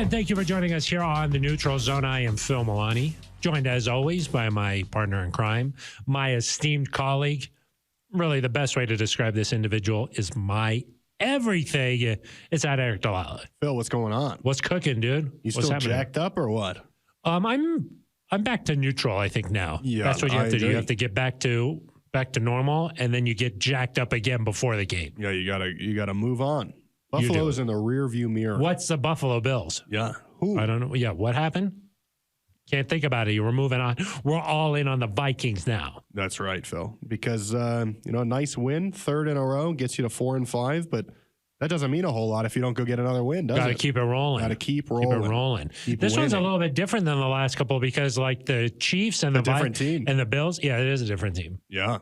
And thank you for joining us here on the Neutral Zone. I am Phil Milani, joined as always by my partner in crime, my esteemed colleague. Really, the best way to describe this individual is my everything. It's at Eric Dalala. Phil, what's going on? What's cooking, dude? You still jacked up or what? I'm back to neutral, I think, now. Yeah, that's what you have to do. You have to get back to normal, and then you get jacked up again before the game. Yeah, you gotta move on. Buffalo's in the rear view mirror. What's the Buffalo Bills? Yeah. Who? I don't know. Yeah, what happened? Can't think about it. We're moving on. We're all in on the Vikings now. That's right, Phil. Because a nice win, third in a row, gets you to 4-5, but that doesn't mean a whole lot if you don't go get another win, does it? Got to keep it rolling. Got to keep rolling. This one's a little bit different than the last couple because, like, the Chiefs and the Bills. Yeah, it is a different team. Yeah,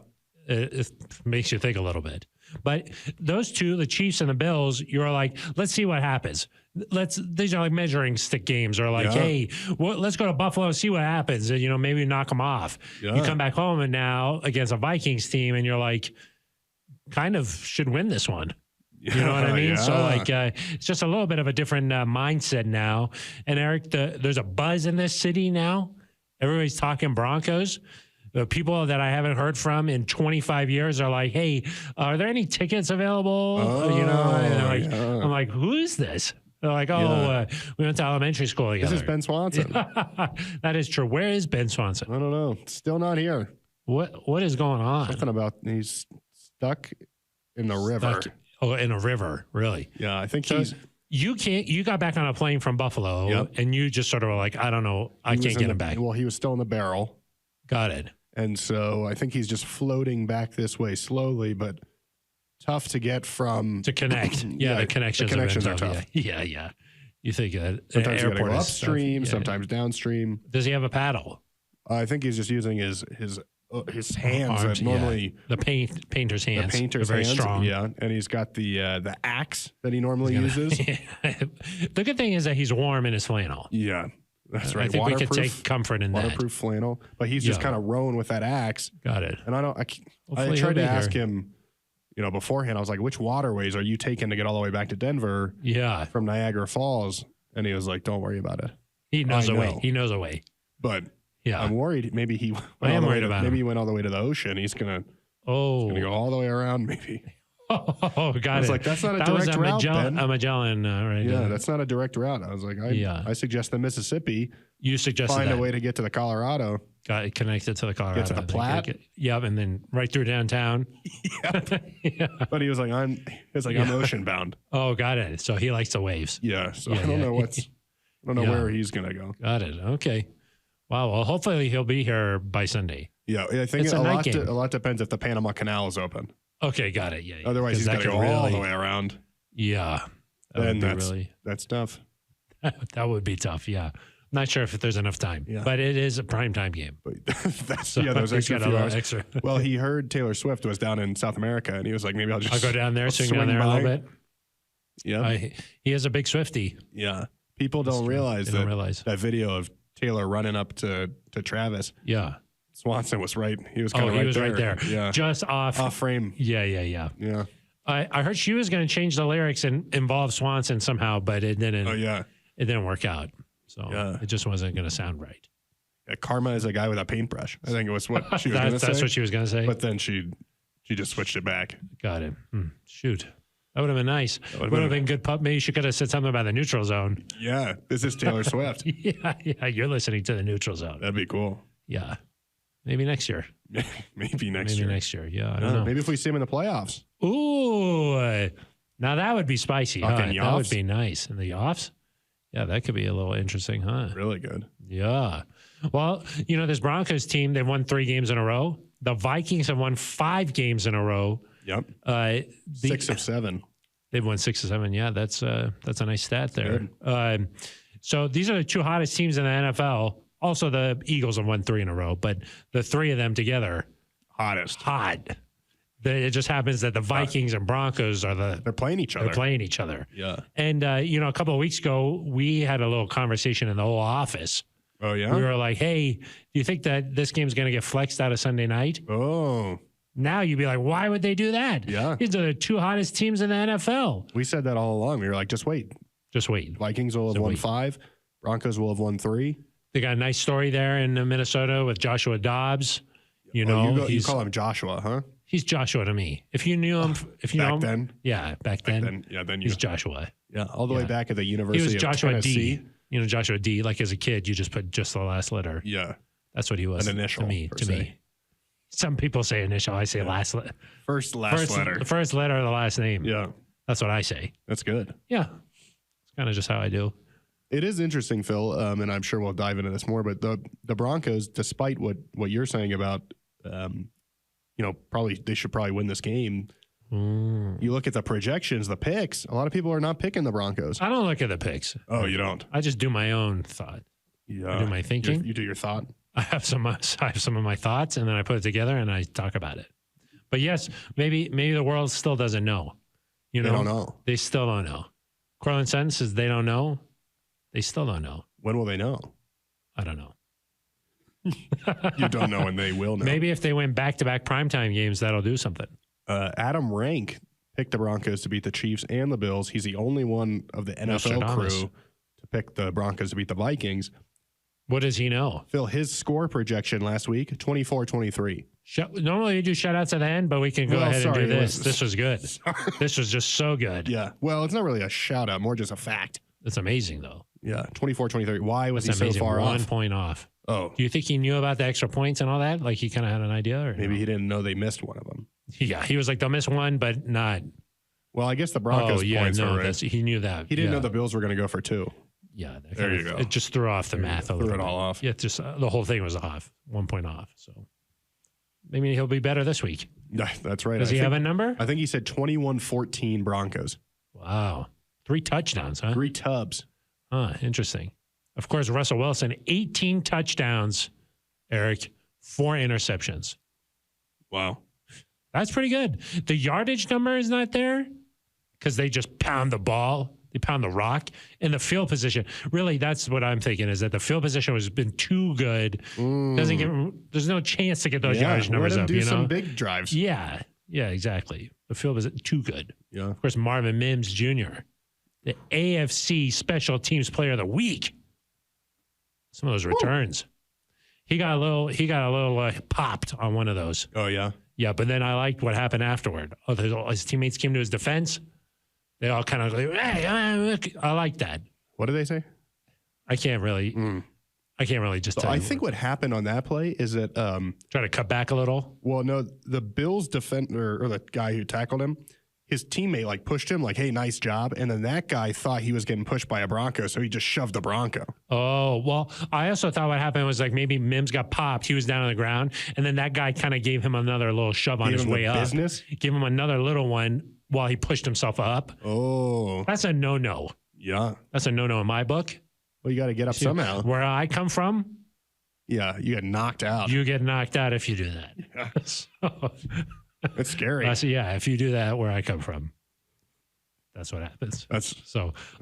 it makes you think a little bit. But those two, the Chiefs and the Bills, you're like, let's see what happens. These are like measuring stick games, or like, hey, let's go to Buffalo and see what happens, and maybe knock them off. Yeah. You come back home and now against a Vikings team, and you're like, kind of should win this one. You know what I mean? Yeah. So like, it's just a little bit of a different mindset now. And Eric, there's a buzz in this city now. Everybody's talking Broncos. The people that I haven't heard from in 25 years are like, hey, are there any tickets available? I'm like, who is this? They're like, we went to elementary school together. This is Ben Swanson. That is true. Where is Ben Swanson? I don't know. Still not here. What is going on? Something about he's stuck in the river. In a river, really? Yeah, I think You got back on a plane from Buffalo, and you just sort of were like, I don't know, I can't get him back. Well, he was still in the barrel. Got it. And so I think he's just floating back this way slowly, but tough to get from to connect. The connections are tough. Yeah. You think that sometimes you gotta go upstream, sometimes downstream. Does he have a paddle? I think he's just using his hands. Arms, normally the painter's hands. The painter's very hands, strong. Yeah, and he's got the axe that he normally uses. The good thing is that he's warm in his flannel. Yeah. That's right. I think we could take comfort in waterproof flannel, but he's just kind of rowing with that axe. Got it. And I tried to ask him, beforehand. I was like, "Which waterways are you taking to get all the way back to Denver?" Yeah, from Niagara Falls, and he was like, "Don't worry about it. He knows a way. He knows a way." But I'm worried. Maybe he. I am worried about him. Maybe he went all the way to the ocean. He's gonna go all the way around. Maybe. Oh, got it. I was like, that's not a direct route, Ben. A Magellan, right? Yeah, that's not a direct route. I was like, I suggest the Mississippi. You suggested find a way to get to the Colorado. Got it connected to the Colorado. Get to the Platte. And then right through downtown. Yeah. But he was like, I'm ocean bound. Oh, got it. So he likes the waves. Yeah. So I don't know where he's gonna go. Got it. Okay. Wow. Well, hopefully he'll be here by Sunday. Yeah, I think a lot depends if the Panama Canal is open. Okay, got it. Yeah. Otherwise, he's got to go all the way around. Yeah. That's tough. That would be tough. Yeah. Not sure if there's enough time, but it is a primetime game. But those extra few hours. Extra. Well, he heard Taylor Swift was down in South America, and he was like, maybe I'll go down there, swing down there a little bit. Yeah. He is a big Swiftie. Yeah. People don't realize that video of Taylor running up to Travis. Yeah. Swanson was right. He was kind of right there. Yeah. Just off frame. Yeah. Yeah. I heard she was going to change the lyrics and involve Swanson somehow, but it didn't. Oh, yeah. It didn't work out. So it just wasn't going to sound right. Yeah, Karma is a guy with a paintbrush. I think it was what she was going to say. That's what she was going to say. But then she just switched it back. Got it. Shoot. That would have been nice. Would have been good. Maybe she could have said something about the neutral zone. Yeah. This is Taylor Swift. Yeah. You're listening to the neutral zone. That'd be cool. Yeah. Maybe next year. Maybe next year. Yeah. I don't know. Maybe if we see him in the playoffs. Ooh. Now that would be spicy. That would be nice. In the offs? Yeah, that could be a little interesting, huh? Really good. Yeah. Well, this Broncos team, they've won 3 games in a row. The Vikings have won 5 games in a row. Yep. 6 of 7. They've won 6 of 7. Yeah, that's a nice stat there. So these are the 2 hottest teams in the NFL. Also, the Eagles have won 3 in a row, but the 3 of them together, hot. It just happens that the Vikings and Broncos are they're playing each other. They're playing each other. Yeah. And a couple of weeks ago, we had a little conversation in the whole office. Oh yeah. We were like, "Hey, do you think that this game's going to get flexed out of Sunday night?" Oh. Now you'd be like, "Why would they do that?" Yeah. These are the 2 hottest teams in the NFL. We said that all along. We were like, "Just wait." Just wait. Vikings will have won 5. Broncos will have won 3. They got a nice story there in Minnesota with Joshua Dobbs. You you call him Joshua, huh? He's Joshua to me. If you knew him, back then, then then he's Joshua. Yeah, all the way back at the University He was of Joshua Tennessee. D. You know, Joshua D. Like as a kid, you just put just the last letter. Yeah, that's what he was. An initial to me. Some people say initial. I say last letter. First letter. The first letter of the last name. Yeah, that's what I say. That's good. Yeah, it's kind of just how I do. It is interesting, Phil, and I'm sure we'll dive into this more. But the Broncos, despite what you're saying about, they should probably win this game. You look at the projections, the picks. A lot of people are not picking the Broncos. I don't look at the picks. Oh, you don't? I just do my own thought. Yeah, I do my thinking. You do your thought. I have some of my thoughts, and then I put it together and I talk about it. But yes, maybe the world still doesn't know. They don't know. They still don't know. Cortland Sutton says they don't know. They still don't know. When will they know? I don't know. You don't know, and they will know. Maybe if they win back-to-back primetime games, that'll do something. Adam Rank picked the Broncos to beat the Chiefs and the Bills. He's the only one of the NFL crew to pick the Broncos to beat the Vikings. What does he know? Phil, his score projection last week, 24-23. Normally you do shutouts at the end, but we can go ahead and do this. This was good. This was just so good. Yeah. Well, it's not really a shout out, more just a fact. It's amazing, though. Yeah. 24-23. Why was he so far off? 1 point off. Oh. Do you think he knew about the extra points and all that? Like he kind of had an idea? Or maybe he didn't know they missed one of them. Yeah. He was like, they'll miss one, but not. Well, I guess the Broncos points are right. He knew that. He didn't know the Bills were going to go for 2. Yeah. There you go. It just threw off the math a little bit. Threw it all off. Yeah. Just the whole thing was off. 1 point off. So maybe he'll be better this week. Yeah, that's right. Does he have a number? I think he said 21-14 Broncos. Wow. 3 touchdowns, huh? 3 tubs. Huh, interesting. Of course, Russell Wilson, 18 touchdowns, Eric, 4 interceptions. Wow. That's pretty good. The yardage number is not there because they just pound the ball. They pound the rock. And the field position, really, that's what I'm thinking, is that the field position has been too good. There's no chance to get those yardage numbers up. Do some big drives. Yeah, exactly. The field is too good. Yeah. Of course, Marvin Mims Jr., the AFC Special Teams Player of the Week. Some of those returns. He got a little popped on one of those. Oh, yeah? Yeah, but then I liked what happened afterward. His teammates came to his defense. They all kind of like, hey, I like that. What did they say? I can't really just tell you. I think what happened on that play is that try to cut back a little. Well, no, the Bills defender or the guy who tackled him, his teammate pushed him hey, nice job, and then that guy thought he was getting pushed by a Bronco, so he just shoved the Bronco. Oh, well, I also thought what happened was maybe Mims got popped. He was down on the ground, and then that guy kind of gave him another little shove on his way up. Give him another little one while he pushed himself up. Oh. That's a no-no. Yeah. That's a no-no in my book. Well, you got to get up somehow. Where I come from. Yeah, you get knocked out. You get knocked out if you do that. Yeah. So, it's scary. If you do that where I come from. That's what happens.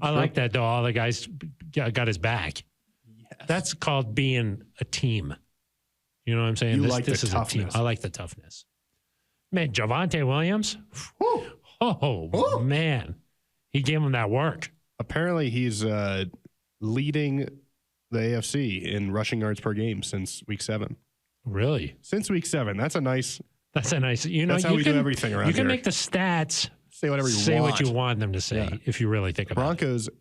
I like that, though. All the guys got his back. Yes. That's called being a team. You know what I'm saying? This is a team. I like the toughness. Man, Javonte Williams. Woo. Oh, man. He gave him that work. Apparently, he's leading the AFC in rushing yards per game since week 7. Really? Since week 7. That's a nice. That's how we do everything around here. You can make the stats say whatever you want. Say what you want them to say if you really think about Broncos, it.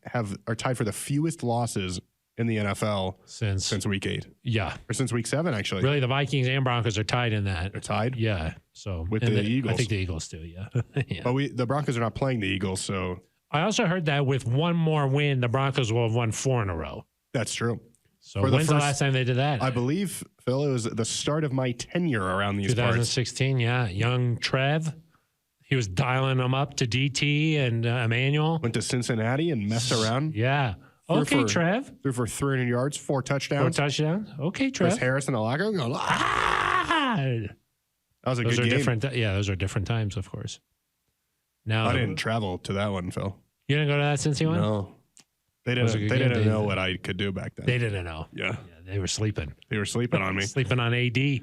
Broncos are tied for the fewest losses in the NFL since week 8. Yeah. Or since week 7, actually. Really, the Vikings and Broncos are tied in that. They're tied? Yeah. So with the Eagles. I think the Eagles too, yeah. Yeah. But the Broncos are not playing the Eagles, so. I also heard that with one more win, the Broncos will have won 4 in a row. That's true. So when's the last time they did that? I believe, Phil, it was the start of my tenure around these 2016, parts. Yeah. Young Trev. He was dialing them up to DT and Emmanuel. Went to Cincinnati and messed around. Yeah. Okay, Trev. Threw for 300 yards, 4 touchdowns. 4 touchdowns. Okay, Trev. Chris Harris in the locker room. That was a good game. Those are different times, of course. Now I didn't travel to that one, Phil. You didn't go to that Cincy one? No. They didn't know what I could do back then. They didn't know. Yeah. They were sleeping. They were sleeping on me. Sleeping on AD.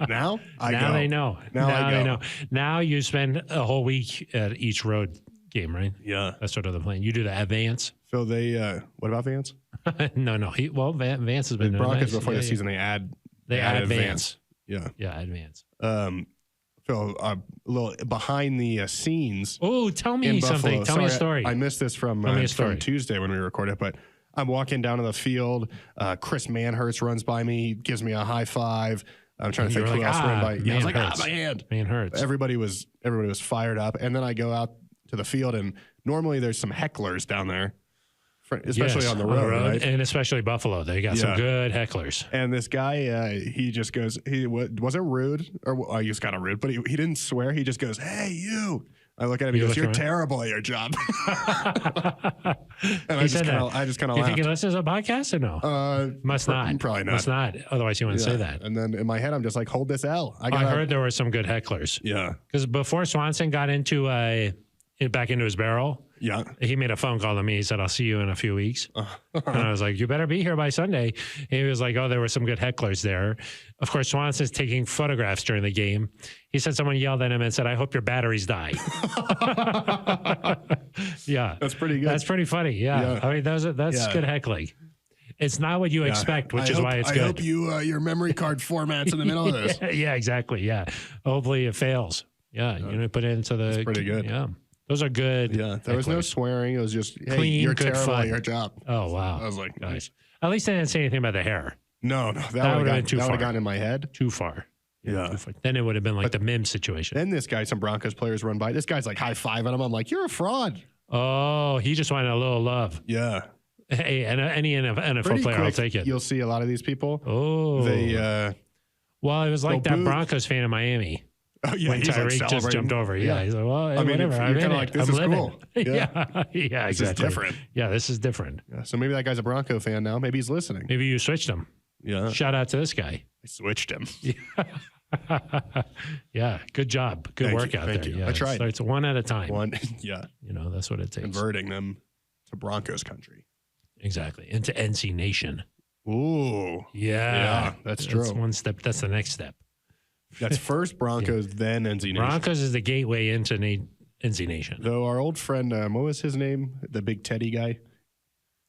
Now they know. Now they know. Now you spend a whole week at each road game, right? Yeah. That's sort of the plan. You do the Vance. So they, what about Vance? no. Vance has been The Broncos nice. before the season, they add Vance. Yeah. Yeah, add Vance. Phil, a little behind the scenes. Oh, tell me something. Tell me a story. I missed this from Tuesday when we recorded, but I'm walking down to the field. Chris Manhurst runs by me. He gives me a high five. I'm trying to think who else ran by. Yeah, I was like, my hand. Manhurst. Everybody was fired up. And then I go out to the field, and normally there's some hecklers down there, especially on the road, right? And especially Buffalo. They got some good hecklers. And this guy, he just goes, he wasn't rude, or he was kind of rude, but he didn't swear. He just goes, "Hey, you." I look at him. He goes, "You're terrible at your job." And I just kind of laughed. You think he listens to a podcast or no? Must not. Probably not. Must not. Otherwise, he wouldn't say that. And then in my head, I'm just like, hold this L. I heard there were some good hecklers. Yeah. Because before Swanson got back into his barrel, he made a phone call to me. He said, "I'll see you in a few weeks." And I was like, "You better be here by Sunday." And he was like, "Oh, there were some good hecklers there." Of course, Swanson's taking photographs during the game. He said someone yelled at him and said, "I hope your batteries die." Yeah. That's pretty good. That's pretty funny. Yeah. I mean, that's good heckling. It's not what you expect, which is why it's good. I hope your memory card format's in the middle of this. Yeah, exactly. Yeah. Hopefully it fails. Yeah. Put it into the. That's pretty good. Yeah. Those are good. Yeah. There was no swearing. It was just, hey, clean, you're good terrible fun. at your job. Oh, wow. I was like, nice. At least they didn't say anything about the hair. No. That would have gotten in my head. Too far. Yeah. Too far. Then it would have been like the Mims situation. Then some Broncos players run by. This guy's like high-fiving him. I'm like, you're a fraud. Oh, he just wanted a little love. Yeah. Hey, and any NFL Pretty player, quick, I'll take it. You'll see a lot of these people. Oh. Well, it was like that boo. Broncos fan in Miami. Oh, yeah, when Tyreek just jumped over. Yeah. He's like, well, I mean, whatever. I'm in like, it. this I'm is living. cool. Yeah, exactly. This is different. Yeah, this is different. Yeah, so maybe that guy's a Bronco fan now. Maybe he's listening. Maybe you switched him. Yeah. Shout out to this guy. I switched him. Yeah, good job. Good work out there. Thank you. Yeah, I tried. It's one at a time. Yeah. That's what it takes. Converting them to Broncos country. Exactly. Into NC Nation. Ooh. Yeah. That's true. That's one step. That's the next step. That's first Broncos, then NC Nation. Broncos is the gateway into NC Nation. Though our old friend, what was his name? The big Teddy guy?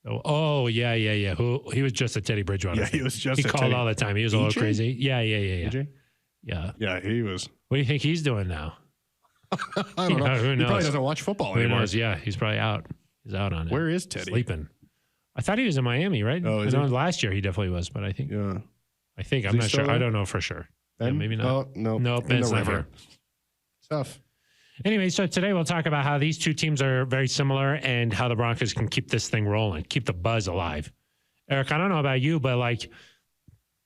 Oh, yeah. He was just a Teddy Bridgewater. Yeah, he was just He called all the time. He was a little crazy. Yeah. AJ? Yeah. Yeah, he was. What do you think he's doing now? I don't know. Who knows? He probably doesn't watch football anymore. Who knows? Yeah, he's probably out. He's out on it. Where is Teddy? Sleeping. I thought he was in Miami, right? Oh, is I know he? Last year he definitely was, but I think. Yeah. I'm not sure. I don't know for sure. Yeah, maybe not. Oh, no. Nope, it's not here. Tough. Anyway, so today we'll talk about how these two teams are very similar and how the Broncos can keep this thing rolling, keep the buzz alive. Eric, I don't know about you, but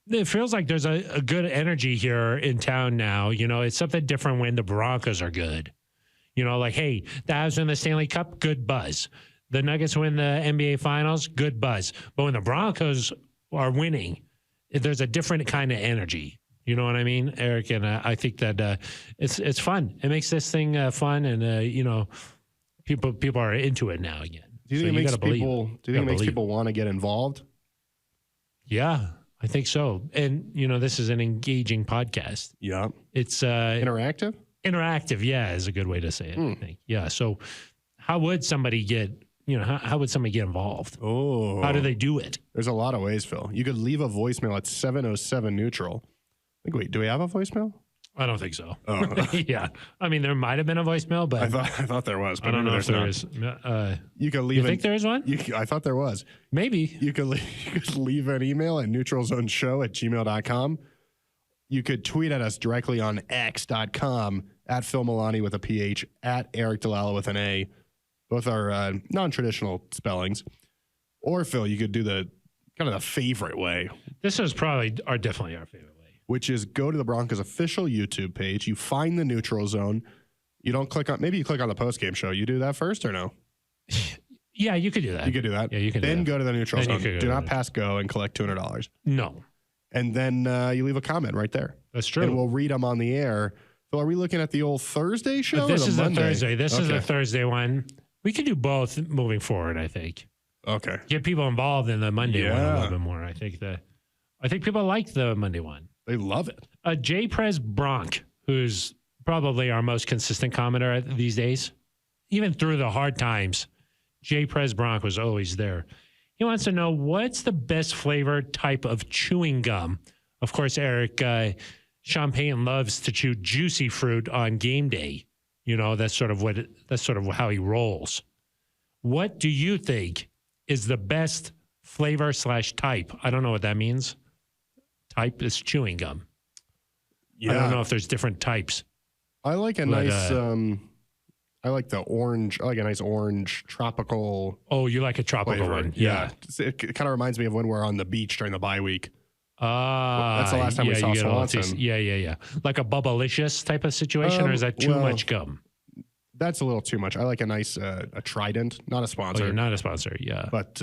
it feels like there's a good energy here in town now. It's something different when the Broncos are good. Hey, the Avs win the Stanley Cup, good buzz. The Nuggets win the NBA Finals, good buzz. But when the Broncos are winning, there's a different kind of energy. You know what I mean, Eric? And I think that it's fun. It makes this thing fun, and people are into it now again. Do you think it makes people want to get involved? Yeah, I think so. And this is an engaging podcast. Yeah, it's interactive. Interactive, yeah, is a good way to say it. I think. Yeah. So, how would somebody get? How would somebody get involved? Oh, how do they do it? There's a lot of ways, Phil. You could leave a voicemail at 707 neutral. Wait, do we have a voicemail? I don't think so. Oh. Yeah. I mean, there might have been a voicemail, but I thought there was. But I don't know if there is. You could leave. You think there is one? I thought there was. Maybe. You could leave an email at neutralzoneshow@gmail.com. You could tweet at us directly on x.com at Phil Milani with a PH, at Eric Dalala with an A. Both are non-traditional spellings. Or, Phil, you could do the kind of the favorite way. This is probably definitely our favorite way. Which is go to the Broncos official YouTube page. You find the neutral zone. You don't click on, maybe you click on the postgame show. You do that first or no? Yeah, you could do that. You could do that. Yeah, you can then do that. go to the neutral Then zone. Do not pass go and collect $200. No. And then you leave a comment right there. That's true. And we'll read them on the air. So are we looking at the old Thursday show? This is Monday? the Thursday. This is the Thursday one. We could do both moving forward, I think. Okay. Get people involved in the Monday one a little bit more. I think people like the Monday one. They love it. J. Prez Bronk, who's probably our most consistent commenter these days. even through the hard times, J. Prez Bronk was always there. He wants to know what's the best flavor type of chewing gum. Of course, Eric, Sean Payton loves to chew juicy fruit on game day. You know, that's sort of how he rolls. What do you think is the best flavor / type? I don't know what that means. Type is chewing gum. Yeah. I don't know if there's different types. I like a nice. I like the orange. I like a nice orange tropical. Oh, you like a tropical flavor. one? Yeah. It kind of reminds me of when we're on the beach during the bye week. That's the last time we saw you get Swanson. Yeah. Like a Bubblicious type of situation, or is that too much gum? That's a little too much. I like a nice a Trident, not a sponsor. Oh, you're not a sponsor, yeah. But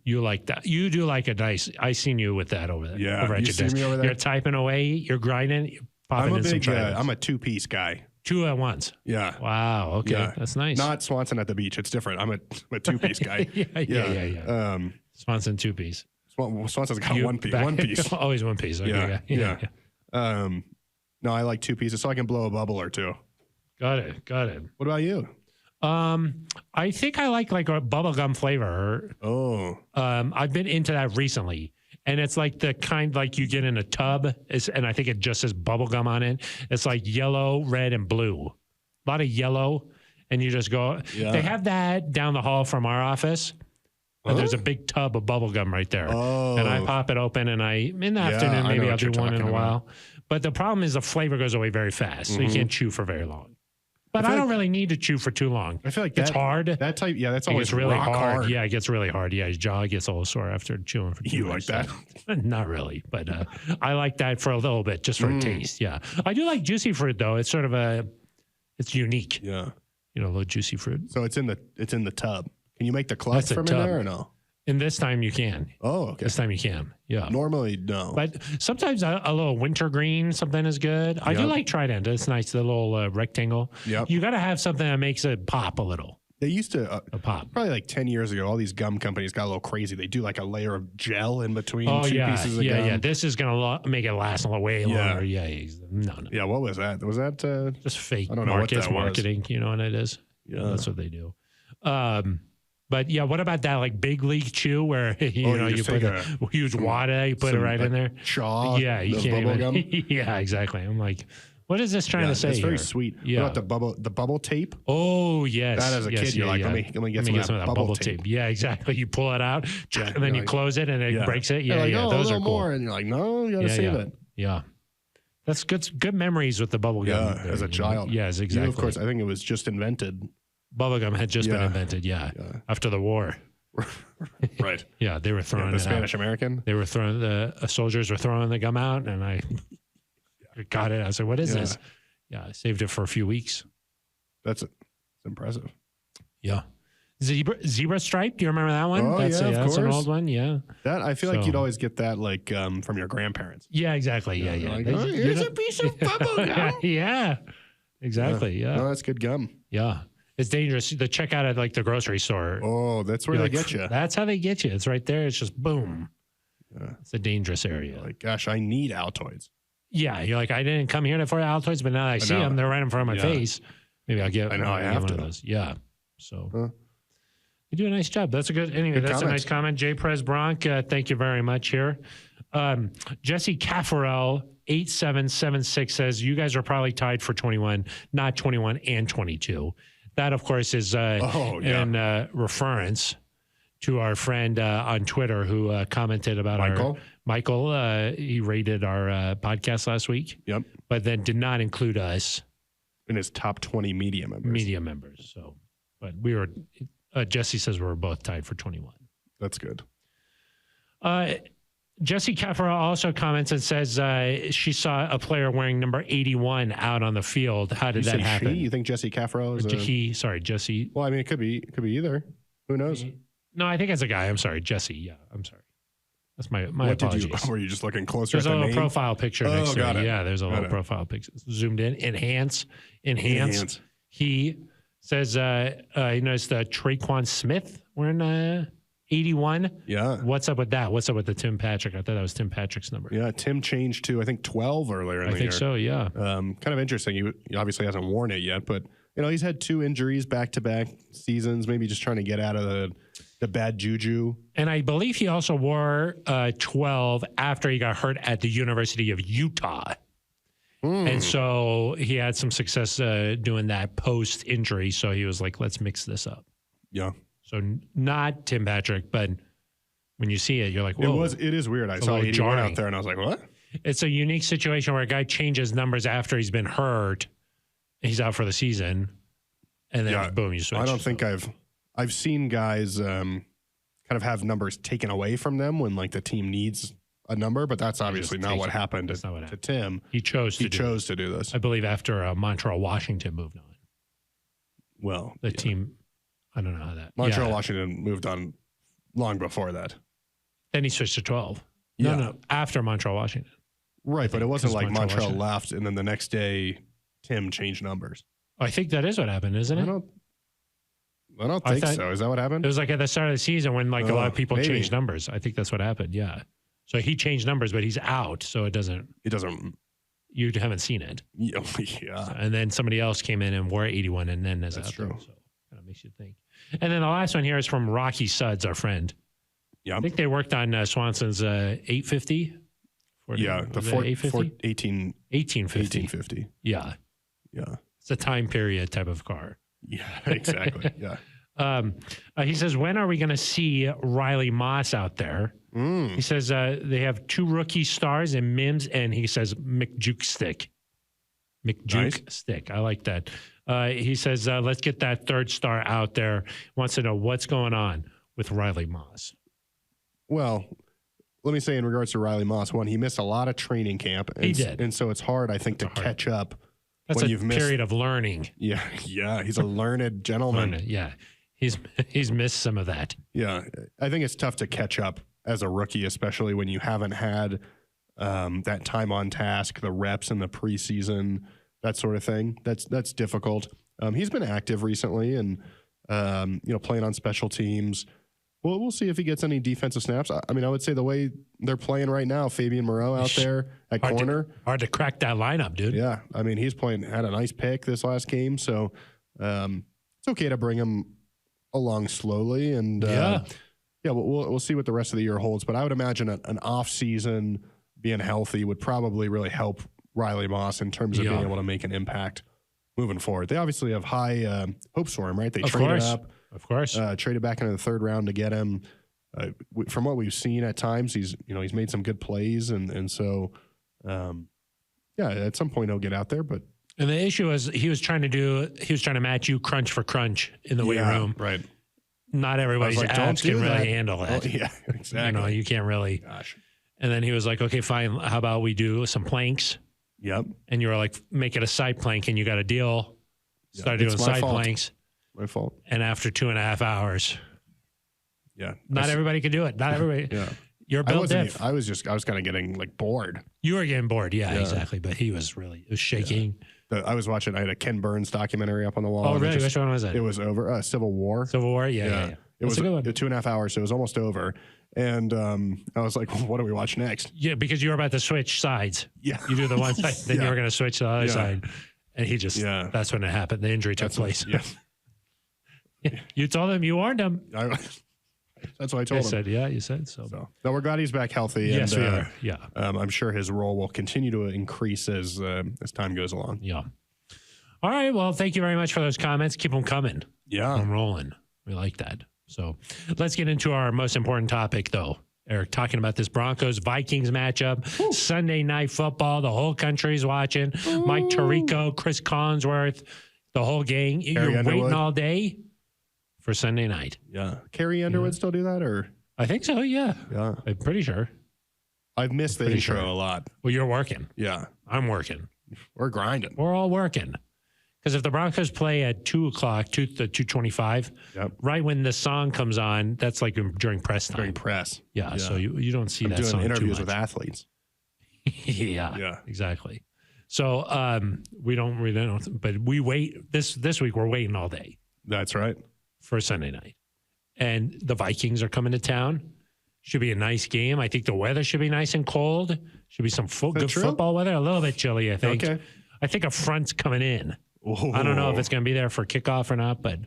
you like that. You do like a nice. I seen you with that over there. Yeah, over at you your see desk. me over there? You're typing away. You're grinding. You're popping in some Tridents. I'm a 2-piece guy. 2 at once. Yeah. Wow. Okay, Yeah. That's nice. Not Swanson at the beach. It's different. I'm a 2-piece guy. yeah. Swanson 2-piece. Swanson's got one piece. Always 1 piece. Okay, yeah. No, I like 2 pieces so I can blow a bubble or 2. Got it. What about you? I think I like a bubblegum flavor. Oh. I've been into that recently. And it's like the kind like you get in a tub, and I think it just says bubblegum on it. It's like yellow, red, and blue. A lot of yellow, and you just go. Yeah. They have that down the hall from our office. And there's a big tub of bubblegum right there. Oh. And I pop it open, and in the afternoon, maybe I'll do one in a while. But the problem is the flavor goes away very fast, so you can't chew for very long. But I don't really need to chew for too long. I feel like it's hard. That type, that's it always gets really rock hard. Yeah, it gets really hard. Yeah, his jaw gets a little sore after chewing for too You much. like that? Not really, but I like that for a little bit, just for a taste. Yeah, I do like juicy fruit though. It's sort of it's unique. Yeah, a little juicy fruit. So it's in the tub. Can you make the clutch from in there or no? And this time you can. Oh, okay. This time you can. Yeah. Normally, no. But sometimes a little wintergreen, something is good. I do like Trident. It's nice, the little rectangle. Yep. You got to have something that makes it pop a little. They used to, pop. Probably like 10 years ago, all these gum companies got a little crazy. They do like a layer of gel in between two pieces of gum. Yeah. This is going to make it last way longer. Yeah. No. Yeah, what was that? Was that? Just fake I don't know marketing. You know what it is? Yeah. That's what they do. But yeah, what about that like big league chew where you put a huge wada, you put it right in there? Chaw. Yeah, you can't even. Gum. Yeah, exactly. I'm like, what is this trying to say? It's very here? sweet. Yeah. What about the bubble tape? Oh yes. That as a kid, you're like, let me get some of that bubble tape. Yeah, exactly. You pull it out, and then you close it, and it breaks it. Yeah, like, those are cool. More, and you're like, no, you gotta save it. Yeah. That's good memories with the bubble gum. Yeah, as a child. Yes, exactly. Of course, I think it was just invented. Bubblegum had just been invented, after the war. Right. Yeah, they were throwing the it Spanish out. American. They were throwing the soldiers were throwing the gum out, and I got it. I said, "What is this?" Yeah, I saved it for a few weeks. That's impressive. Yeah, zebra stripe. Do you remember that one? Oh, that's of that's an course. old one. Yeah, that I feel like you'd always get that like from your grandparents. Yeah, exactly. Yeah. Like, here's a piece of bubble gum. Yeah, exactly. Yeah. No, that's good gum. Yeah. It's dangerous. The checkout at like the grocery store. Oh, that's where they get you. That's how they get you. It's right there. It's just boom. Yeah. It's a dangerous area. Like, gosh, I need Altoids. Yeah, you're like, I didn't come here for Altoids, but now that I see them, they're right in front of my face. Maybe I'll get. I know I have one to. of those. Yeah. So you do a nice job. That's a good. Anyway, that's a nice comment. J. Prez Bronk, thank you very much here. Jesse Caffarel 8776 says you guys are probably tied for 21, not 21 and 22. That, of course, is in reference to our friend on Twitter who commented about Michael. He rated our podcast last week. Yep. But then did not include us in his top 20 media members. So, but we were. Jesse says we were both tied for 21. That's good. Jesse Caffarel also comments and says she saw a player wearing number 81 out on the field. How did that happen? You think Jesse Caffarel is Jesse. Well, I mean, it could be either. Who knows? No, I think it's a guy. I'm sorry, Jesse. Yeah, I'm sorry. That's my apologies. Were you just looking closer There's at the a little name? profile picture next to it. Yeah, there's a little it. profile picture. Zoomed in. Enhance. He says he noticed Traquan Smith wearing 81. Yeah. What's up with that? What's up with the Tim Patrick? I thought that was Tim Patrick's number. Yeah, Tim changed to, I think, 12 earlier in the year. I think so, yeah. Kind of interesting. He obviously hasn't worn it yet, but he's had 2 injuries back-to-back seasons, maybe just trying to get out of the bad juju. And I believe he also wore 12 after he got hurt at the University of Utah. And so he had some success doing that post-injury. So he was like, let's mix this up. Yeah. So not Tim Patrick, but when you see it, you're like, whoa. It is weird. I saw 81 out there and I was like, what? It's a unique situation where a guy changes numbers after he's been hurt. He's out for the season. And then boom, you switch. I don't think I've seen guys kind of have numbers taken away from them when like the team needs a number, but that's obviously not what happened to Tim. He chose to do this. I believe after Montreal, Washington moved on. Well, the team, I don't know how that. Montreal, Washington moved on long before that. Then he switched to 12. No, after Montreal, Washington. Right, but it wasn't like Montreal left and then the next day Tim changed numbers. I think that is what happened, isn't it? I don't think so. Is that what happened? It was like at the start of the season when like a lot of people changed numbers. I think that's what happened. Yeah. So he changed numbers, but he's out, so it doesn't. You haven't seen it. Yeah. So, and then somebody else came in and wore 81, and then that's true. So kind of makes you think. And then the last one here is from Rocky Suds, our friend. Yeah. I think they worked on Swanson's 850. Yeah, the 1850. 1850. Yeah. Yeah. It's a time period type of car. Yeah, exactly. Yeah. He says, when are we going to see Riley Moss out there? He says they have 2 rookie stars in Mims, and he says McJuke Stick. Stick. I like that. He says, let's get that 3rd star out there. Wants to know what's going on with Riley Moss. Well, let me say in regards to Riley Moss, one, he missed a lot of training camp. And, he did. And so it's hard, I think, to catch up. That's when a you've missed, period of learning. Yeah. He's a learned gentleman. He's missed some of that. Yeah. I think it's tough to catch up as a rookie, especially when you haven't had that time on task, the reps in the preseason, that sort of thing. That's difficult. He's been active recently and, playing on special teams. Well, we'll see if he gets any defensive snaps. I mean, I would say the way they're playing right now, Fabian Moreau out there at corner. Hard to crack that lineup, dude. Yeah. I mean, had a nice pick this last game. So it's okay to bring him along slowly. And we'll see what the rest of the year holds. But I would imagine an off season being healthy would probably really help Riley Moss in terms of being able to make an impact moving forward. They obviously have high hopes for him, right? They traded up. Of course. Traded back into the 3rd round to get him. From what we've seen at times, he's made some good plays. And so, at some point he'll get out there. But and the issue is he was trying to match you crunch for crunch in the weight room. Right. Not everybody's abs can really handle that. Oh, yeah, exactly. You can't really. Gosh. And then he was like, okay, fine. How about we do some planks? Yep. And you were like, make it a side plank and you got a deal. Start doing side planks. My fault. And after 2.5 hours. Yeah. Not everybody can do it. Not everybody. Yeah. You're built diff. I was kind of getting like bored. You were getting bored. Yeah, exactly. But he was shaking. Yeah. I was watching, I had a Ken Burns documentary up on the wall. Oh, really? Which one was it? It was over Civil War. Civil War? Yeah. It was 2.5 hours. So it was almost over. And I was like, well, what do we watch next? Yeah, because you were about to switch sides. Yeah. You do the one side, then you were going to switch to the other side. And he just, that's when it happened. The injury took place. Yeah. You told him, you warned him. That's what I told him. You said so. No, we're glad he's back healthy. Yes, and, we are. Yeah. I'm sure his role will continue to increase as time goes along. Yeah. All right. Well, thank you very much for those comments. Keep them coming. Yeah. I'm rolling. We like that. So let's get into our most important topic, though. Eric, talking about this Broncos-Vikings matchup. Woo. Sunday Night Football. The whole country's watching. Ooh. Mike Tirico, Chris Collinsworth, the whole gang. You're waiting all day for Sunday night. Yeah. Carrie Underwood still do that? Or I think so, yeah. Yeah. I'm pretty sure. I've missed the intro a lot. Well, you're working. Yeah. I'm working. We're grinding. We're all working. Because if the Broncos play at 2 o'clock, 2:25, right when the song comes on, that's like during press time. During press. Yeah. So you don't see that song doing interviews too much with athletes. Yeah. Exactly. So we don't, but we wait. This week we're waiting all day. That's right. For Sunday night. And the Vikings are coming to town. Should be a nice game. I think the weather should be nice and cold. Should be some good football weather. A little bit chilly, I think. Okay. I think a front's coming in. I don't know if it's going to be there for kickoff or not, but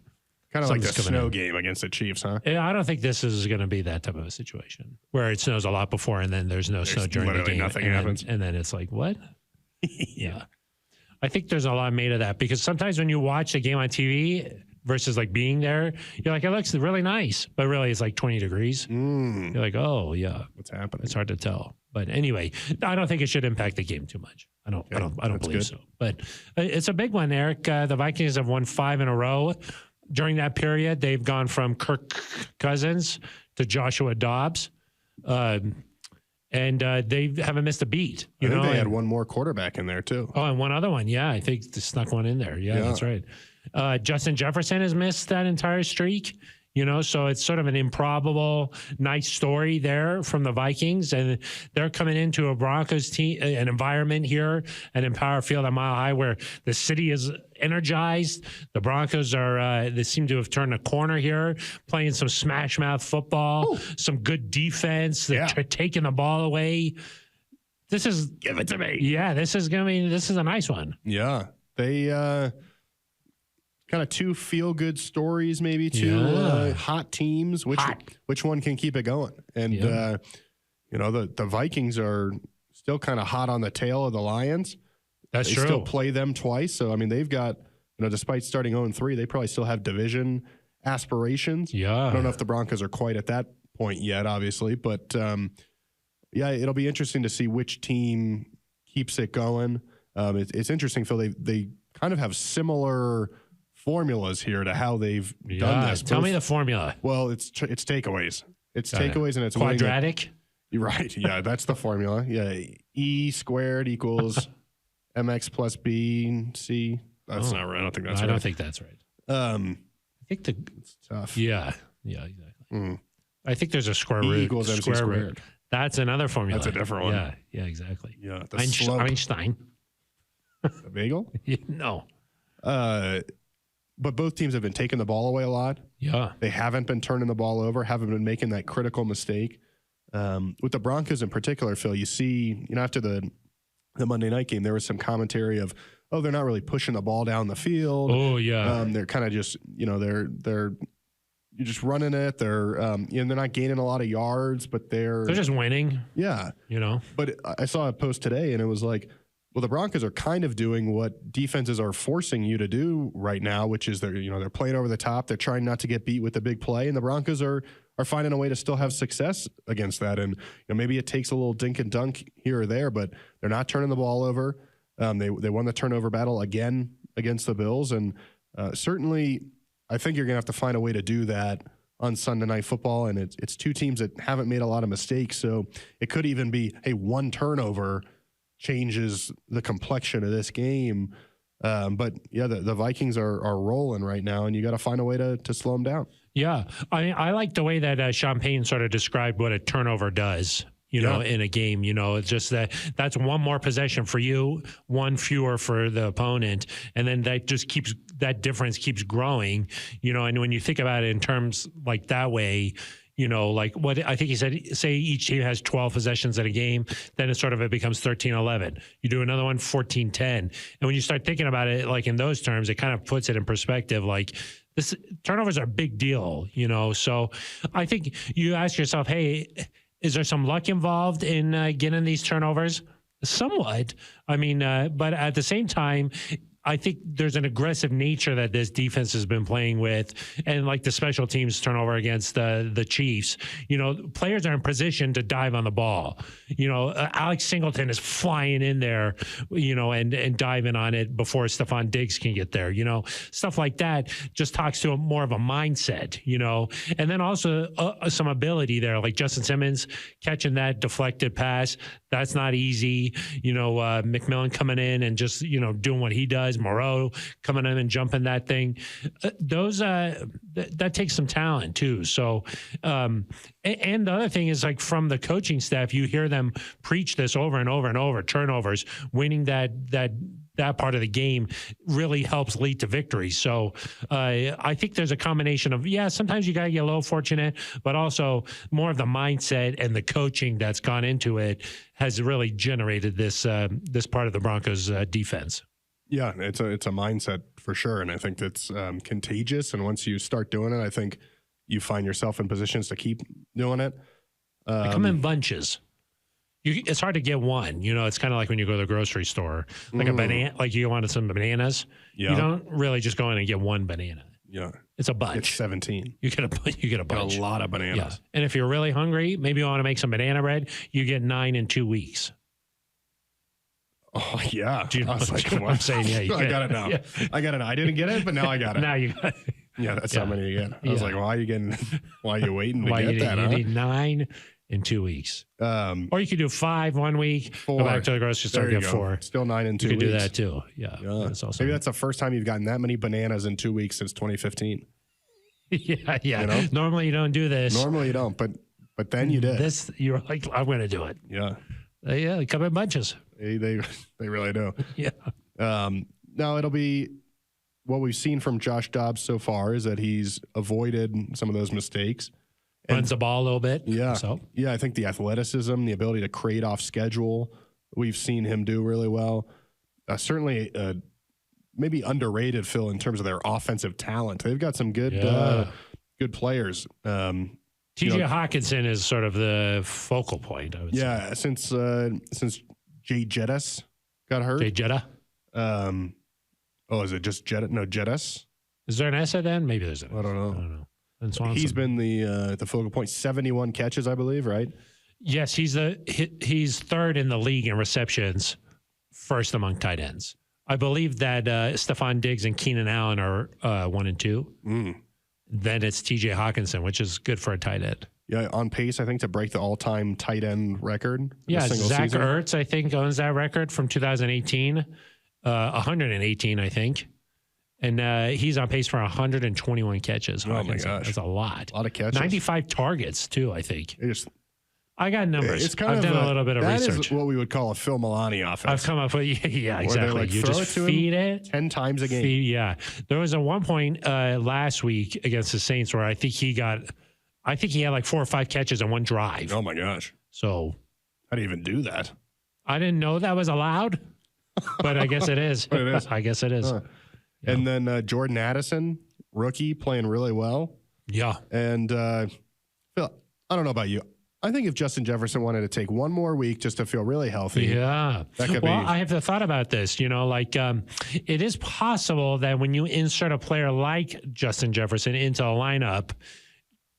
kind of like the something's coming snow in. game against the Chiefs, huh? I don't think this is going to be that type of a situation where it snows a lot before and then there's no snow during the literally game. nothing and happens. Then it's like, what? Yeah. I think there's a lot made of that because sometimes when you watch a game on TV versus like being there, you're like, it looks really nice, but really it's like 20 degrees. You're like, oh yeah, What's happening? it's hard to tell. But anyway, I don't think it should impact the game too much. I don't That's believe good. so. But it's a big one, Eric. The Vikings have won 5 in a row. During that period, they've gone from Kirk Cousins to Joshua Dobbs. And they haven't missed a beat. I think they had one more quarterback in there too. Oh, and one other one. Yeah, I think they snuck one in there. Yeah, that's right. Justin Jefferson has missed that entire streak. So it's sort of an improbable, nice story there from the Vikings. And they're coming into a Broncos team, an environment here at Empower Field at Mile High where the city is energized. The Broncos they seem to have turned a corner here, playing some smash mouth football, some good defense. They're taking the ball away. Give it to me. Yeah, this is a nice one. Yeah. They, kind of 2 feel-good stories, maybe 2 hot teams. Which one can keep it going? And the Vikings are still kind of hot on the tail of the Lions. That's true. They still play them twice, so I mean they've got despite starting 0-3, they probably still have division aspirations. Yeah, I don't know if the Broncos are quite at that point yet, obviously, but it'll be interesting to see which team keeps it going. It's interesting, Phil. They kind of have similar formulas here to how they've done this. Tell me the formula. Well, it's takeaways. It's takeaways and it's quadratic. You're right. Yeah, that's the formula. Yeah, E squared equals MX plus B C. That's not right. I don't think that's right. I don't think that's right. I think it's tough. Yeah, exactly. I think there's a square root. E equals MC squared. That's another formula. That's a different one. Yeah, exactly. Yeah, Einstein. The bagel? No. But both teams have been taking the ball away a lot. Yeah. They haven't been turning the ball over, haven't been making that critical mistake. With the Broncos in particular, Phil, you see, after the Monday night game, there was some commentary of, they're not really pushing the ball down the field. Oh, yeah. They're kind of just, you're just running it. They're, they're not gaining a lot of yards, but they're just winning. Yeah. But I saw a post today and it was like, well, the Broncos are kind of doing what defenses are forcing you to do right now, which is they're playing over the top. They're trying not to get beat with the big play, and the Broncos are finding a way to still have success against that. And maybe it takes a little dink and dunk here or there, but they're not turning the ball over. They won the turnover battle again against the Bills, and certainly I think you're gonna have to find a way to do that on Sunday Night Football. And it's 2 teams that haven't made a lot of mistakes, so it could even be one turnover changes the complexion of this game. But yeah, the Vikings are rolling right now, and you got to find a way to slow them down. Yeah. I like the way that Sean Payton sort of described what a turnover does, in a game. It's just that's one more possession for you, one fewer for the opponent. And then that difference keeps growing, and when you think about it in terms like that way, like what I think he said, say each team has 12 possessions in a game, then it becomes 13-11. You do another one, 14-10. And when you start thinking about it, like in those terms, it kind of puts it in perspective. Like turnovers are a big deal, So I think you ask yourself, hey, is there some luck involved in getting these turnovers? Somewhat. I mean, but at the same time, I think there's an aggressive nature that this defense has been playing with, and like the special teams turnover against the Chiefs, players are in position to dive on the ball. Alex Singleton is flying in there, and diving on it before Stephon Diggs can get there. Stuff like that just talks to more of a mindset, and then also some ability there, like Justin Simmons catching that deflected pass. That's not easy. McMillan coming in and just, doing what he does. Moreau coming in and jumping that thing. That takes some talent too. So, and the other thing is, like, from the coaching staff, you hear them preach this over and over and over. Turnovers, winning that part of the game really helps lead to victory. So I think there's a combination of, sometimes you got to get a little fortunate, but also more of the mindset and the coaching that's gone into it has really generated this part of the Broncos defense. Yeah, it's a mindset for sure, and I think that's contagious. And once you start doing it, I think you find yourself in positions to keep doing it. They come in bunches. It's hard to get one. It's kind of like when you go to the grocery store, like a banana. Like you wanted some bananas. Yeah. You don't really just go in and get one banana. Yeah, it's a bunch. It's 17. You get a bunch. Get a lot of bananas. Yeah. And if you're really hungry, maybe you want to make some banana bread. You get 9 in 2 weeks. Oh yeah. Do you know I was like, what I'm saying? Yeah, I got it now. Yeah. I got it now. I didn't get it, but now I got it. Now you got it. Yeah, that's how many you get. I was like, why are you waiting to get that? You need 9 in 2 weeks. Or you could do 5 1 week, 4. go back to the grocery store, get 4. Still 9 in 2 weeks. You could do that too. Yeah. That's awesome. Maybe that's the first time you've gotten that many bananas in 2 weeks since 2015. Yeah. Normally you don't do this. Normally you don't, but then you did. This, you're like, I'm going to do it. Yeah. They come in bunches. They really do. Yeah. Now it'll be what we've seen from Josh Dobbs so far is that he's avoided some of those mistakes. Runs the ball a little bit. Yeah. So. Yeah, I think the athleticism, the ability to create off schedule, we've seen him do really well. Certainly maybe underrated, Phil, in terms of their offensive talent. They've got some good players. T.J. Hawkinson is sort of the focal point, I would say. Yeah, since Jay Jettis got hurt. Jay Jetta? Is it just Jettis? No, Jettis. Is there an S at the end? Maybe there's an S. I don't know. And he's been the focal point. 71 catches, I believe, right? Yes, he's third in the league in receptions, first among tight ends. I believe that Stephon Diggs and Keenan Allen are 1 and 2. Then it's T.J. Hawkinson, which is good for a tight end. Yeah, on pace, I think, to break the all-time tight end record. Yeah, Zach season. Ertz, I think, owns that record from 2018, 118, I think. And he's on pace for 121 catches. Oh, my gosh. That's a lot. A lot of catches. 95 targets, too, I think. I got numbers. It's kind I've done a little bit of research. That is what we would call a Phil Milani offense. I've come up with, yeah, exactly. Like, you just feed it 10 times a game. There was a one point last week against the Saints where I think he had like 4 or 5 catches on one drive. Oh my gosh. So how do you even do that? I didn't know that was allowed, but I guess it is. It is. I guess it is. Yeah. And then Jordan Addison, rookie, playing really well. Yeah. And Phil, I don't know about you. I think if Justin Jefferson wanted to take one more week just to feel really healthy. Yeah. That could I have thought about this, it is possible that when you insert a player like Justin Jefferson into a lineup,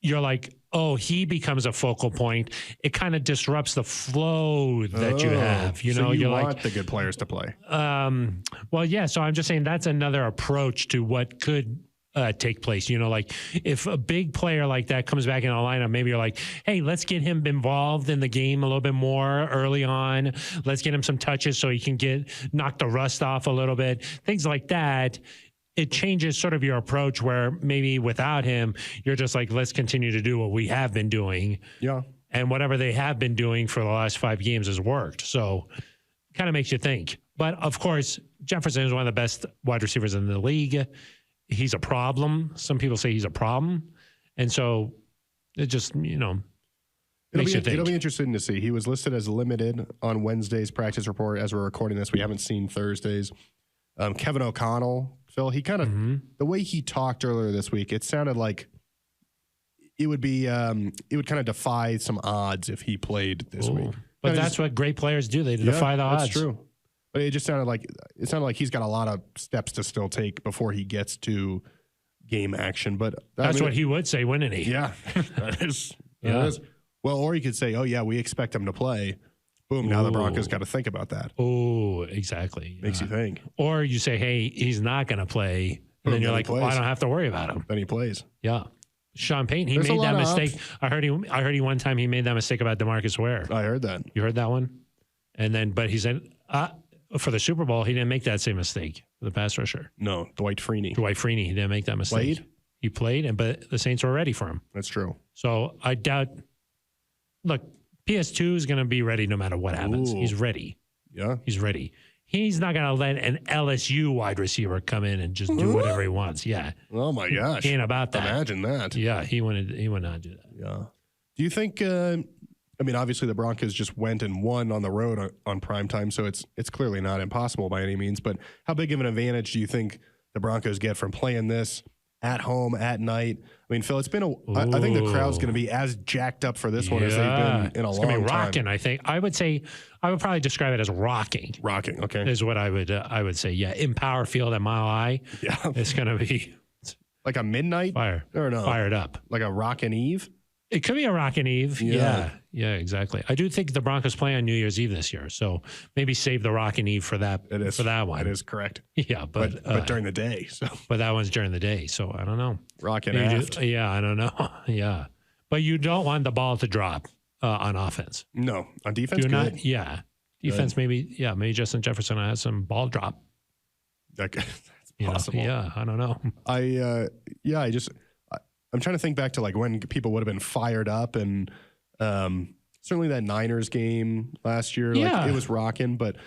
you're like, oh, he becomes a focal point. It kind of disrupts the flow that you have. So you want like the good players to play. Well, yeah. So I'm just saying that's another approach to what could take place. Like if a big player like that comes back in a lineup, maybe you're like, hey, let's get him involved in the game a little bit more early on. Let's get him some touches so he can knock the rust off a little bit. Things like that. It changes sort of your approach where maybe without him, you're just like, let's continue to do what we have been doing. Yeah. And whatever they have been doing for the last 5 games has worked. So it kind of makes you think. But of course, Jefferson is one of the best wide receivers in the league. He's a problem. Some people say he's a problem. And so it just, makes you think. It'll be interesting to see. He was listed as limited on Wednesday's practice report as we're recording this. We haven't seen Thursday's. Kevin O'Connell, Phil, he kind of, the way he talked earlier this week, it sounded like it would be, it would kind of defy some odds if he played this week. But that's what great players do. They defy the odds. That's true. But it just sounded like he's got a lot of steps to still take before he gets to game action. But that's what he would say, wouldn't he? Yeah, that is. That is. Well, or you could say, oh yeah, we expect him to play. Boom, now the Broncos got to think about that. Oh, exactly. Makes you think. Or you say, hey, he's not going to play. And then you're like, well, I don't have to worry about him. Then he plays. Yeah. Sean Payton, he made that mistake. I heard he one time he made that mistake about DeMarcus Ware. I heard that. You heard that one? And then, but he said, for the Super Bowl, he didn't make that same mistake for the pass rusher. No, Dwight Freeney. He didn't make that mistake. He played, but the Saints were ready for him. That's true. So I doubt. Look, PS2 is going to be ready no matter what happens. He's ready. Yeah. He's ready. He's not going to let an LSU wide receiver come in and just do whatever he wants. Yeah. Oh, my gosh. He ain't about that. Imagine that. Yeah, he would not do that. Yeah. Do you think I mean, obviously the Broncos just went and won on the road on primetime, so it's clearly not impossible by any means. But how big of an advantage do you think the Broncos get from playing this at home at night? I mean, Phil, it's been I think the crowd's going to be as jacked up for this one as they've been in a long time. It's going to be rocking, I think. I would probably describe it as rocking. Rocking, okay. Is what I would say. Yeah, in Power Field at Mile High. Yeah. It's going to be like a midnight? Or no? Fired up. Like a rockin' Eve? It could be a rockin' Eve. Yeah, exactly. I do think the Broncos play on New Year's Eve this year, so maybe save the rockin' Eve for that. For that one. It is correct. Yeah, but during the day. So. But that one's during the day, so I don't know. Rockin' aft. I don't know. Yeah, but you don't want the ball to drop on offense. No, on defense. Do good. not. Yeah, defense. Maybe. Yeah, maybe Justin Jefferson has some ball drop. That's possible. Yeah, I don't know. I'm trying to think back to like when people would have been fired up, and certainly that Niners game last year, like it was rocking. But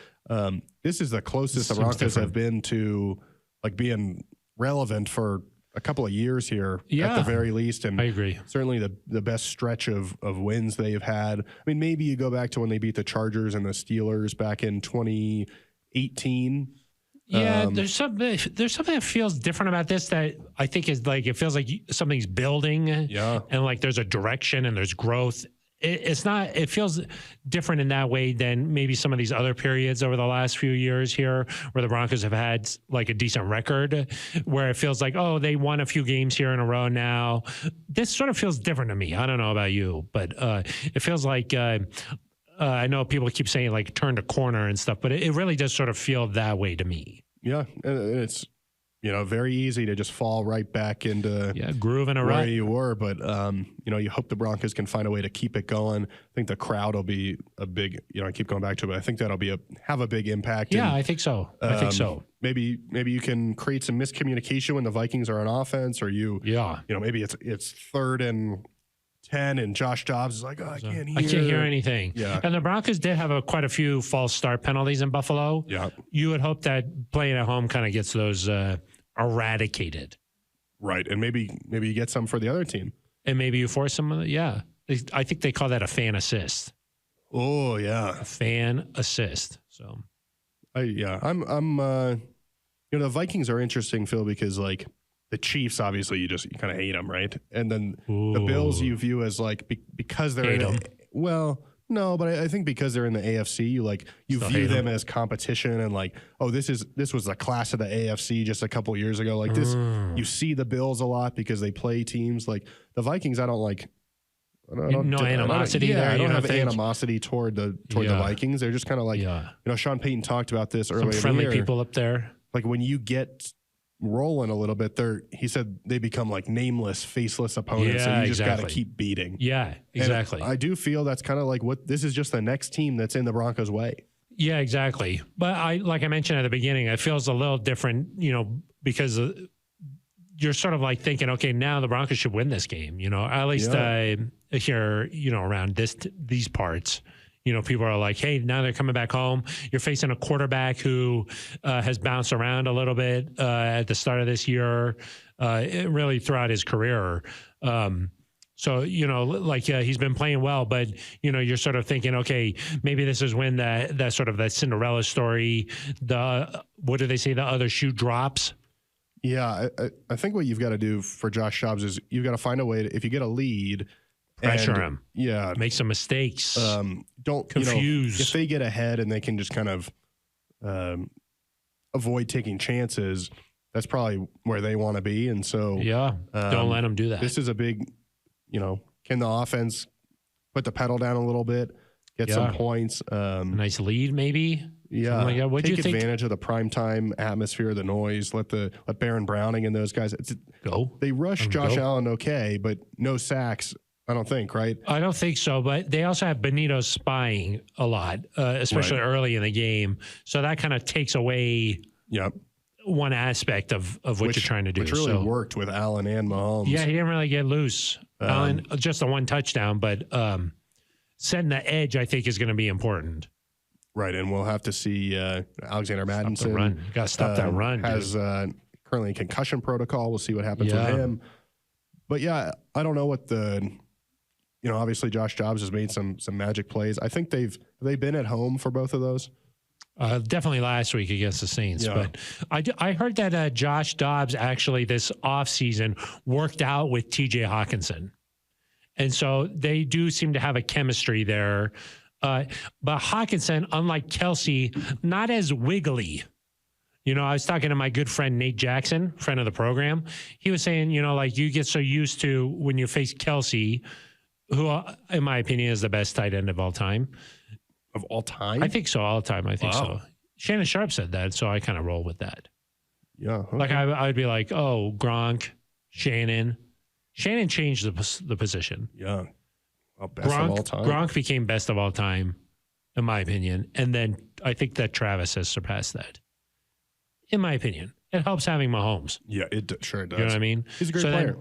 this is the closest the Broncos have been to like being relevant for a couple of years here at the very least. And I agree. Certainly the best stretch of wins they've had. I mean, maybe you go back to when they beat the Chargers and the Steelers back in 2018. Yeah, there's something that feels different about this that I think is like, it feels like something's building. Yeah. And like there's a direction and there's growth. It feels different in that way than maybe some of these other periods over the last few years here where the Broncos have had like a decent record, where it feels like, oh, they won a few games here in a row now. This sort of feels different to me. I don't know about you, but it feels like, I know people keep saying like turned a corner and stuff, but it really does sort of feel that way to me. Yeah, and it's very easy to just fall right back into grooving a where you were. But you hope the Broncos can find a way to keep it going. I think the crowd will be a big. I keep going back to it, but I think that'll have a big impact. Yeah, I think so. Maybe you can create some miscommunication when the Vikings are on offense, or maybe it's 3rd and 10 and Josh Dobbs is like, I can't hear anything. Yeah. And the Broncos did have quite a few false start penalties in Buffalo. Yeah. You would hope that playing at home kind of gets those eradicated. Right. And maybe you get some for the other team. And maybe you force some of I think they call that a fan assist. Oh, yeah. A fan assist. So I'm the Vikings are interesting, Phil, because like the Chiefs, obviously, you kind of hate them, right? And then the Bills you view as like because they're no, but I think because they're in the AFC, you view them as competition and like, oh, this was the class of the AFC just a couple years ago. Like this, you see the Bills a lot because they play teams like the Vikings. I don't like. No animosity there. I don't have animosity toward the Vikings. They're just kind of like, Sean Payton talked about this earlier. Some friendly people up there. Like when you get rolling a little bit, he said they become like nameless, faceless opponents, and you just got to keep beating. Yeah, exactly. And I do feel that's kind of like this is just the next team that's in the Broncos' way. Yeah, exactly. But like I mentioned at the beginning, it feels a little different, because you're sort of like thinking, okay, now the Broncos should win this game. At least here, around these parts. People are like, hey, now they're coming back home. You're facing a quarterback who has bounced around a little bit at the start of this year, really throughout his career. So, he's been playing well, but, you're sort of thinking, okay, maybe this is when that sort of that Cinderella story, what do they say, the other shoe drops? Yeah, I think what you've got to do for Josh Dobbs is you've got to find a way if you get a lead, pressure him. Yeah. Make some mistakes. Don't confuse. If they get ahead and they can just kind of avoid taking chances, that's probably where they want to be. And so, don't let them do that. This is a big, can the offense put the pedal down a little bit, get some points? Nice lead, maybe. Yeah. Like that. Take advantage of the primetime atmosphere, the noise. Let Baron Browning and those guys go. They rush Josh Allen, okay, but no sacks. I don't think, right? I don't think so, but they also have Benito spying a lot, especially early in the game. So that kind of takes away one aspect of what you're trying to do. Which really worked with Allen and Mahomes. Yeah, he didn't really get loose. Allen, just the one touchdown, but setting the edge, I think, is going to be important. Right, and we'll have to see Alexander Mattison. Got to stop that run. Has currently a concussion protocol. We'll see what happens with him. But, I don't know what obviously Josh Dobbs has made some magic plays. I think they've been at home for both of those. Definitely last week against the Saints. Yeah. But I heard that Josh Dobbs actually this offseason worked out with TJ Hawkinson. And so they do seem to have a chemistry there. But Hawkinson, unlike Kelsey, not as wiggly. I was talking to my good friend Nate Jackson, friend of the program. He was saying, like you get so used to when you face Kelsey, who, in my opinion, is the best tight end of all time. Of all time? I think so, all time. I think Wow. so. Shannon Sharp said that, so I kind of roll with that. Yeah. Okay. Like I would be like, oh, Gronk, Shannon. Shannon changed the position. Yeah. Well, best of all time. Gronk became best of all time, in my opinion. And then I think that Travis has surpassed that. In my opinion. It helps having Mahomes. Yeah, it sure does. You know what I mean? He's a great player.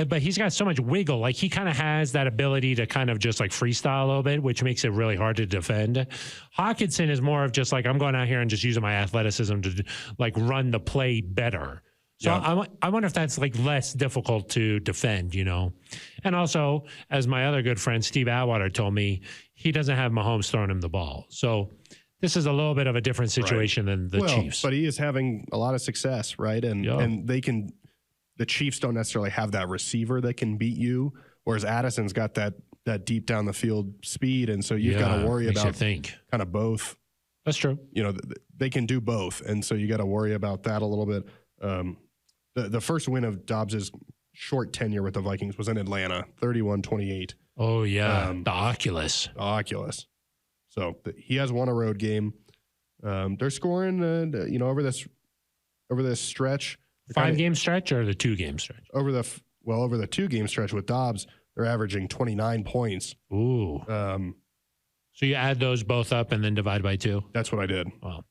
But he's got so much wiggle. Like he kind of has that ability to kind of just like freestyle a little bit, which makes it really hard to defend. Hawkinson is more of just like, I'm going out here and just using my athleticism to like run the play better. So yeah. I wonder if that's like less difficult to defend, And also, as my other good friend Steve Atwater told me, he doesn't have Mahomes throwing him the ball. So this is a little bit of a different situation than the Chiefs. But he is having a lot of success, right? And the Chiefs don't necessarily have that receiver that can beat you, whereas Addison's got that deep down the field speed, and so you've got to worry about kind of both. That's true. They can do both, and so you got to worry about that a little bit. The first win of Dobbs' short tenure with the Vikings was in Atlanta, 31-28. Oh, yeah, the Oculus. So he has won a road game. They're scoring, over this stretch. 5-game stretch or the 2-game stretch? Over the 2-game stretch with Dobbs, they're averaging 29 points. Ooh. So you add those both up and then divide by 2? That's what I did. Wow.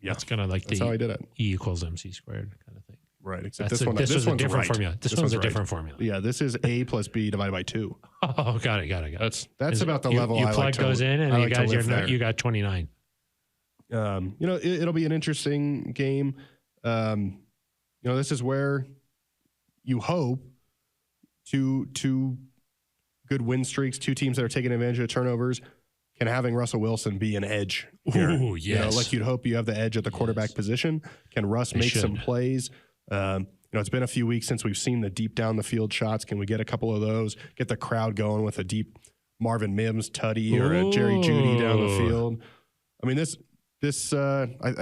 Yeah. That's kind of like that's how I did it. E = MC squared kind of thing. Right. Except this was a different formula. This one's a different formula. Yeah, this is A plus B divided by 2. Oh, got it. That's about the level you I plug like to those in and you got 29. It'll be an interesting game. This is where you hope two good win streaks, 2 teams that are taking advantage of turnovers, can having Russell Wilson be an edge here. Ooh, yes. Like you'd hope you have the edge at the quarterback position. Can Russ make some plays? It's been a few weeks since we've seen the deep down the field shots. Can we get a couple of those? Get the crowd going with a deep Marvin Mims tutty or a Jerry Jeudy down the field. I mean, I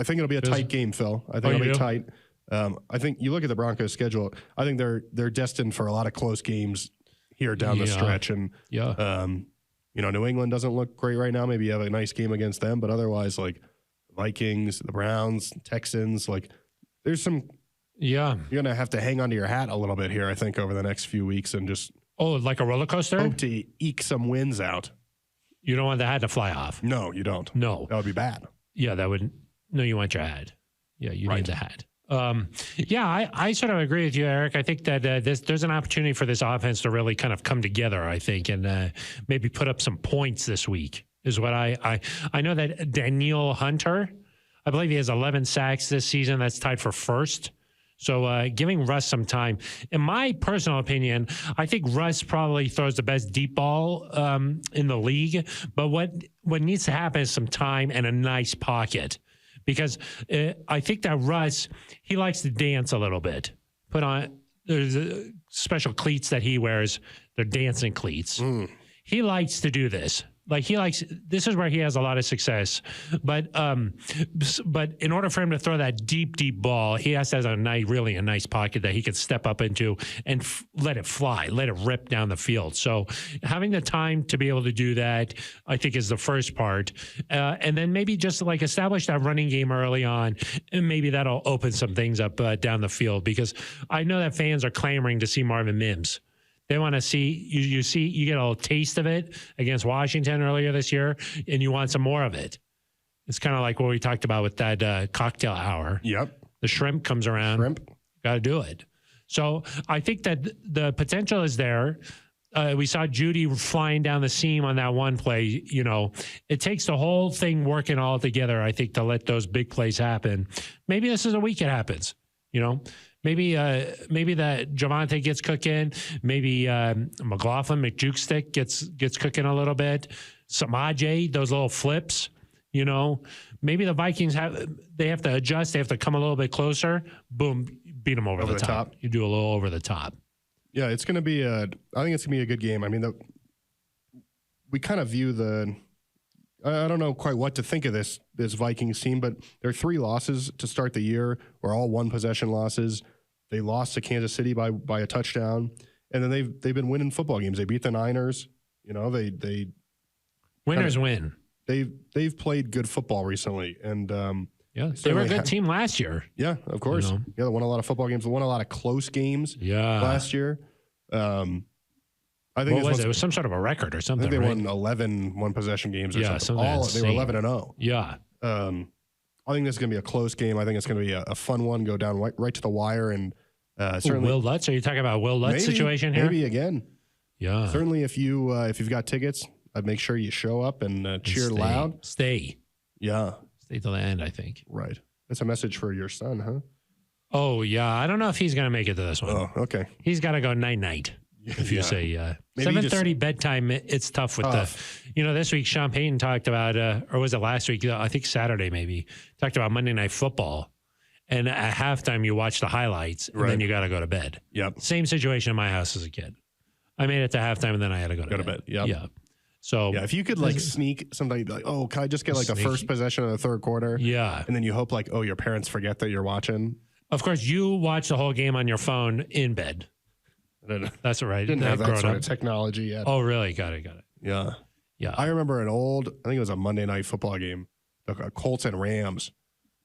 think it'll be a tight game, Phil. I think it'll be tight. I think you look at the Broncos schedule. I think they're destined for a lot of close games here down the stretch. And New England doesn't look great right now. Maybe you have a nice game against them, but otherwise, like Vikings, the Browns, Texans, like there's some. Yeah, you're gonna have to hang onto your hat a little bit here, I think, over the next few weeks and just like a roller coaster. Hope to eke some wins out. You don't want the hat to fly off. No, you don't. No, that would be bad. Yeah, that would. No, you want your hat. Yeah, you need the hat. I sort of agree with you, Eric. I think that there's an opportunity for this offense to really kind of come together, I think, and maybe put up some points this week is what I know that Danielle Hunter, I believe he has 11 sacks this season. That's tied for first. So giving Russ some time. In my personal opinion, I think Russ probably throws the best deep ball in the league. But what needs to happen is some time and a nice pocket. Because I think that Russ, he likes to dance a little bit. There's special cleats that he wears. They're dancing cleats. He likes to do this. Like this is where he has a lot of success. But in order for him to throw that deep ball, he has to have a nice pocket that he can step up into and let it fly, let it rip down the field. So having the time to be able to do that, I think, is the first part. And then maybe just like establish that running game early on, and maybe that'll open some things up down the field, because I know that fans are clamoring to see Marvin Mims. They want to see you get a little taste of it against Washington earlier this year, and you want some more of it. It's kind of like what we talked about with that cocktail hour. Yep. The shrimp comes around. Got to do it. So I think that the potential is there. We saw Jeudy flying down the seam on that one play. It takes the whole thing working all together, I think, to let those big plays happen. Maybe this is a week it happens. Maybe that Javonte gets cooking. Maybe McJuke gets cooking a little bit. Samaje, those little flips, Maybe the Vikings have to adjust. They have to come a little bit closer. Boom, beat them over the top. You do a little over the top. Yeah, it's going to be I think it's going to be a good game. I mean, we kind of view I don't know quite what to think of this Vikings team, but their 3 losses to start the year were all 1-possession losses. They lost to Kansas City by a touchdown, and then they've been winning football games. They beat the Niners. They winners win. They've played good football recently, and they were a good team last year. Yeah, of course. Yeah, they won a lot of football games. They won a lot of close games. Last year. I think it was some sort of a record or something. I think they won 11 one-possession games or something. They were 11-0. Yeah. I think this is going to be a close game. I think it's going to be a fun one, go down right to the wire. And certainly, Will Lutz? Are you talking about Will Lutz situation here? Maybe again. Yeah. Certainly, if you've got tickets, I'd make sure you show up and cheer loud. Stay. Yeah. Stay till the end, I think. Right. That's a message for your son, huh? Oh, yeah. I don't know if he's going to make it to this one. Oh, okay. He's got to go night-night. If you say 7:30 bedtime, it's tough with this week Sean Payton talked about, or was it last week? I think Saturday maybe, talked about Monday Night Football. And at halftime, you watch the highlights, and then you got to go to bed. Yep. Same situation in my house as a kid. I made it to halftime, and then I had to go to bed. Yep. Yeah. So if you could sneak something like, oh, can I just get the first possession of the third quarter? Yeah. And then you hope your parents forget that you're watching. Of course, you watch the whole game on your phone in bed. That's right. Didn't have that sort of technology yet. Oh, really? Got it. Yeah. Yeah. I remember I think it was a Monday Night Football game, the Colts and Rams,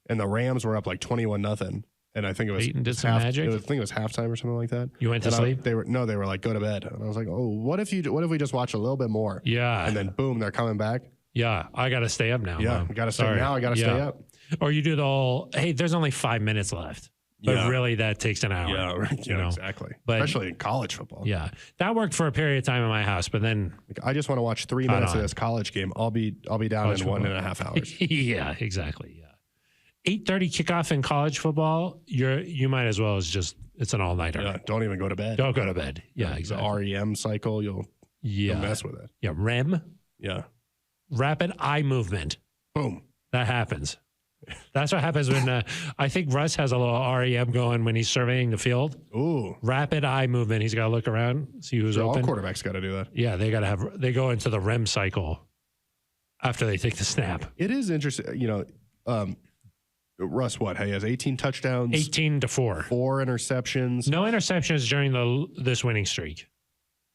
and the Rams were up 21-0. And I think it was Peyton did some magic. I think it was halftime or something like that. You went to sleep? They were like, go to bed. And I was like, oh, what if we just watch a little bit more? Yeah. And then boom, they're coming back. Yeah. I got to stay up now. Yeah. I got to stay now. I got to stay up. Or you do the whole, hey, there's only 5 minutes left. But really, that takes an hour. Yeah, right. Exactly. But, especially in college football. Yeah, that worked for a period of time in my house, but then I just want to watch 3 minutes of this college game. I'll be down in 1.5 hours. Yeah, exactly. Yeah, 8:30 kickoff in college football. You might as well it's an all nighter. Yeah, don't even go to bed. Don't go to bed. Yeah, exactly. The REM cycle, you'll mess with it. Yeah, REM. Yeah, rapid eye movement. Boom. That happens. That's what happens when I think Russ has a little REM going when he's surveying the field. Ooh. Rapid eye movement. He's got to look around, see who's open. All quarterbacks got to do that. Yeah, they go into the REM cycle after they take the snap. It is interesting. Russ, he has 18 touchdowns. 18-4. 4 interceptions. No interceptions during this winning streak.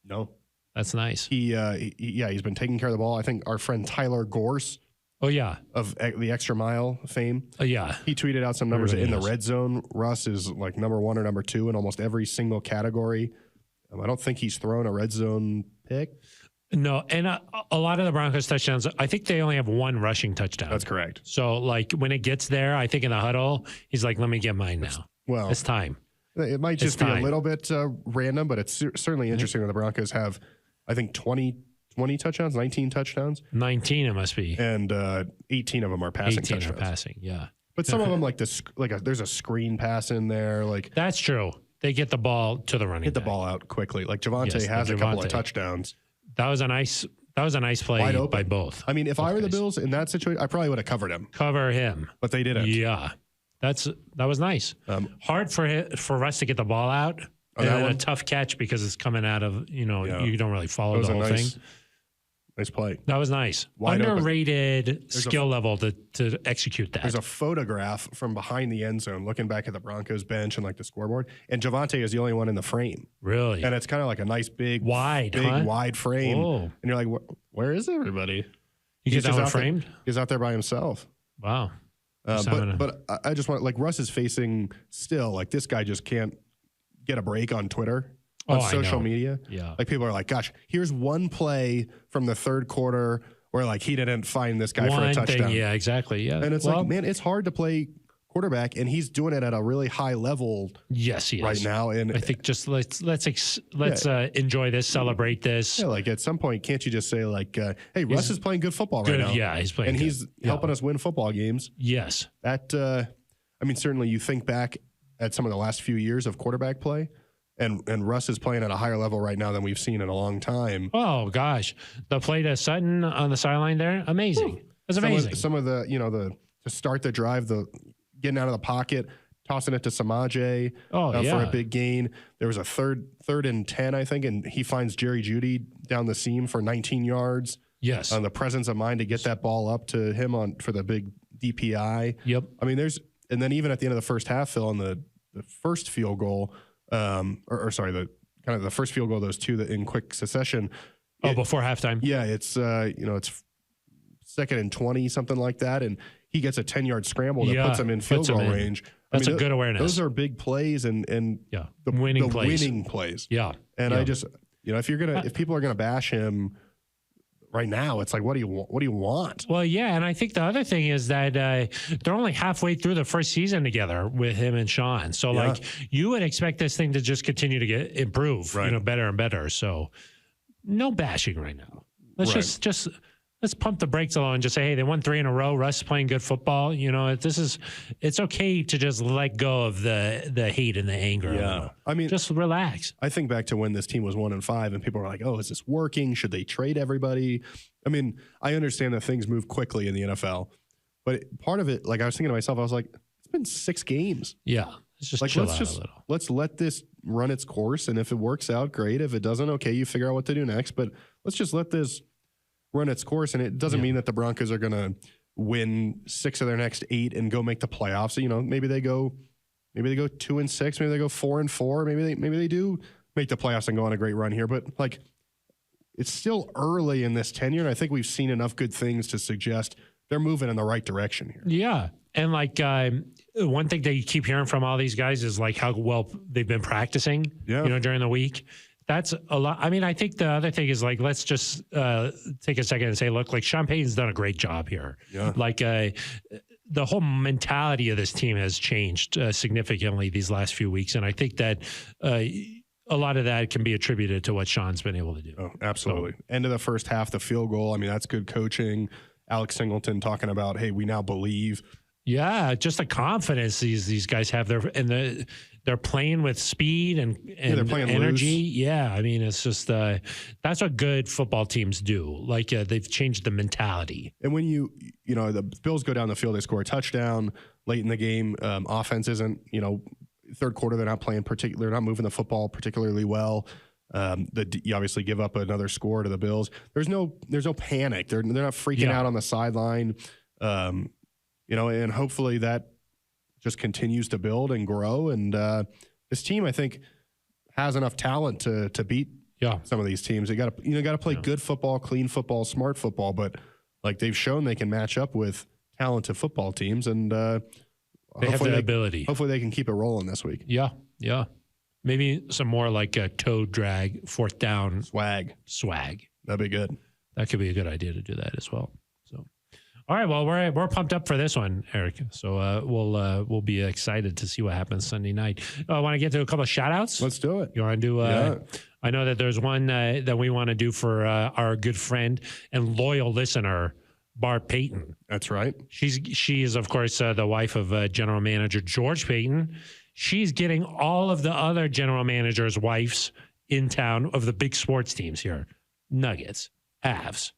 No. That's nice. He's been taking care of the ball. I think our friend Tyler Gorse. Oh, yeah. Of the extra mile fame. Yeah. He tweeted out some numbers in the red zone. Russ is number 1 or number 2 in almost every single category. I don't think he's thrown a red zone pick. No, and a lot of the Broncos touchdowns, I think they only have 1 rushing touchdown. That's correct. So, when it gets there, I think in the huddle, he's like, let me get mine now. Well, it's time. It might just be a little bit random, but it's certainly interesting when the Broncos have, I think, 20 touchdowns, 19 touchdowns. 19 it must be. And 18 of them are passing 18 touchdowns. Are passing, yeah. But some of them, there's a screen pass in there. That's true. They get the ball to the running back. Hit the ball out quickly. Javonte has a couple of touchdowns. That was a nice play by both. I mean, if I were the Bills in that situation, I probably would have covered him. Cover him. But they didn't. Yeah. That was nice. Hard for us to get the ball out. And a tough catch because it's coming out of, you don't really follow the whole thing. Nice play. That was nice. Underrated skill level to execute that. There's a photograph from behind the end zone looking back at the Broncos bench and the scoreboard. And Javonte is the only one in the frame. Really? And it's kind of like a nice big wide frame. Whoa. And you're like, where is everybody? He's that one framed? He's out there by himself. Wow. But I just want, Russ is facing still, this guy just can't get a break on Twitter. On social media. Yeah. People are like, gosh, here's one play from the third quarter where he didn't find this guy for a touchdown. Yeah, exactly. Yeah. And it's man, it's hard to play quarterback, and he's doing it at a really high level. Yes, he is right now. And I think just let's enjoy this, celebrate this. Yeah, at some point, can't you just say hey, Russ is playing good football right now? Yeah, he's playing, and he's helping us win football games. Yes. That certainly you think back at some of the last few years of quarterback play. And Russ is playing at a higher level right now than we've seen in a long time. Oh gosh, the play to Sutton on the sideline there, amazing. That's amazing. Some of the to start the drive, the getting out of the pocket, tossing it to Samaje for a big gain. There was a third and 10, I think, and he finds Jerry Jeudy down the seam for 19 yards. Yes, the presence of mind to get that ball up to him for the big DPI. Yep. I mean, and then even at the end of the first half, Phil, on the first field goal. The first field goal, those two that in quick succession. Before halftime. Yeah, it's it's 2nd and 20, something like that, and he gets a 10-yard scramble that puts him in field goal range. That's a good awareness. Those are big plays and the winning plays. plays. Yeah, and I just if people are gonna bash him right now, it's like, what do you want? Well, yeah, and I think the other thing is that they're only halfway through the first season together with him and Sean. So, you would expect this thing to just continue to improve, better and better. So, no bashing right now. Let's just let's pump the brakes along and just say, hey, they won 3 in a row. Russ is playing good football. It's okay to just let go of the hate and the anger. Yeah, I mean, just relax. I think back to when this team was 1-5, and people were like, "Oh, is this working? Should they trade everybody?" I mean, I understand that things move quickly in the NFL, but part of it, like I was thinking to myself, I was like, "It's been 6 games." Yeah, let's just chill out a little. Let's let this run its course, and if it works out, great. If it doesn't, okay, you figure out what to do next. But let's just let this run its course, and it doesn't mean that the Broncos are going to win 6 of their next 8 and go make the playoffs. So, maybe they go 2-6, maybe they go 4-4, maybe they do make the playoffs and go on a great run here. But it's still early in this tenure, and I think we've seen enough good things to suggest they're moving in the right direction here. Yeah, and one thing that you keep hearing from all these guys is how well they've been practicing. Yeah. During the week. That's a lot. I mean, I think the other thing is let's just take a second and say, look, Sean Payton's done a great job here. Yeah. The whole mentality of this team has changed significantly these last few weeks. And I think that a lot of that can be attributed to what Sean's been able to do. Oh, absolutely. So, end of the first half, the field goal. I mean, that's good coaching. Alex Singleton talking about, hey, we now believe. Yeah, just the confidence these guys have there, and they're playing with speed and they're playing energy. Loose. Yeah, I mean, it's just that's what good football teams do. They've changed the mentality. And when the Bills go down the field, they score a touchdown late in the game. Offense isn't, third quarter they're not playing they're not moving the football particularly well. You obviously give up another score to the Bills. There's no panic. They're not freaking out on the sideline. And hopefully that just continues to build and grow. And this team, I think, has enough talent to beat some of these teams. They got to play good football, clean football, smart football. But they've shown they can match up with talented football teams, and they have the ability. Hopefully, they can keep it rolling this week. Yeah. Maybe some more a toe drag, 4th down swag. That'd be good. That could be a good idea to do that as well. All right, well, we're pumped up for this one, Eric. So we'll be excited to see what happens Sunday night. I want to get to a couple of shout-outs. Let's do it. You want to do I know that there's one that we want to do for our good friend and loyal listener, Barb Payton. That's right. She is, of course, the wife of General Manager George Payton. She's getting all of the other general managers' wives in town of the big sports teams here. Nuggets, Avs,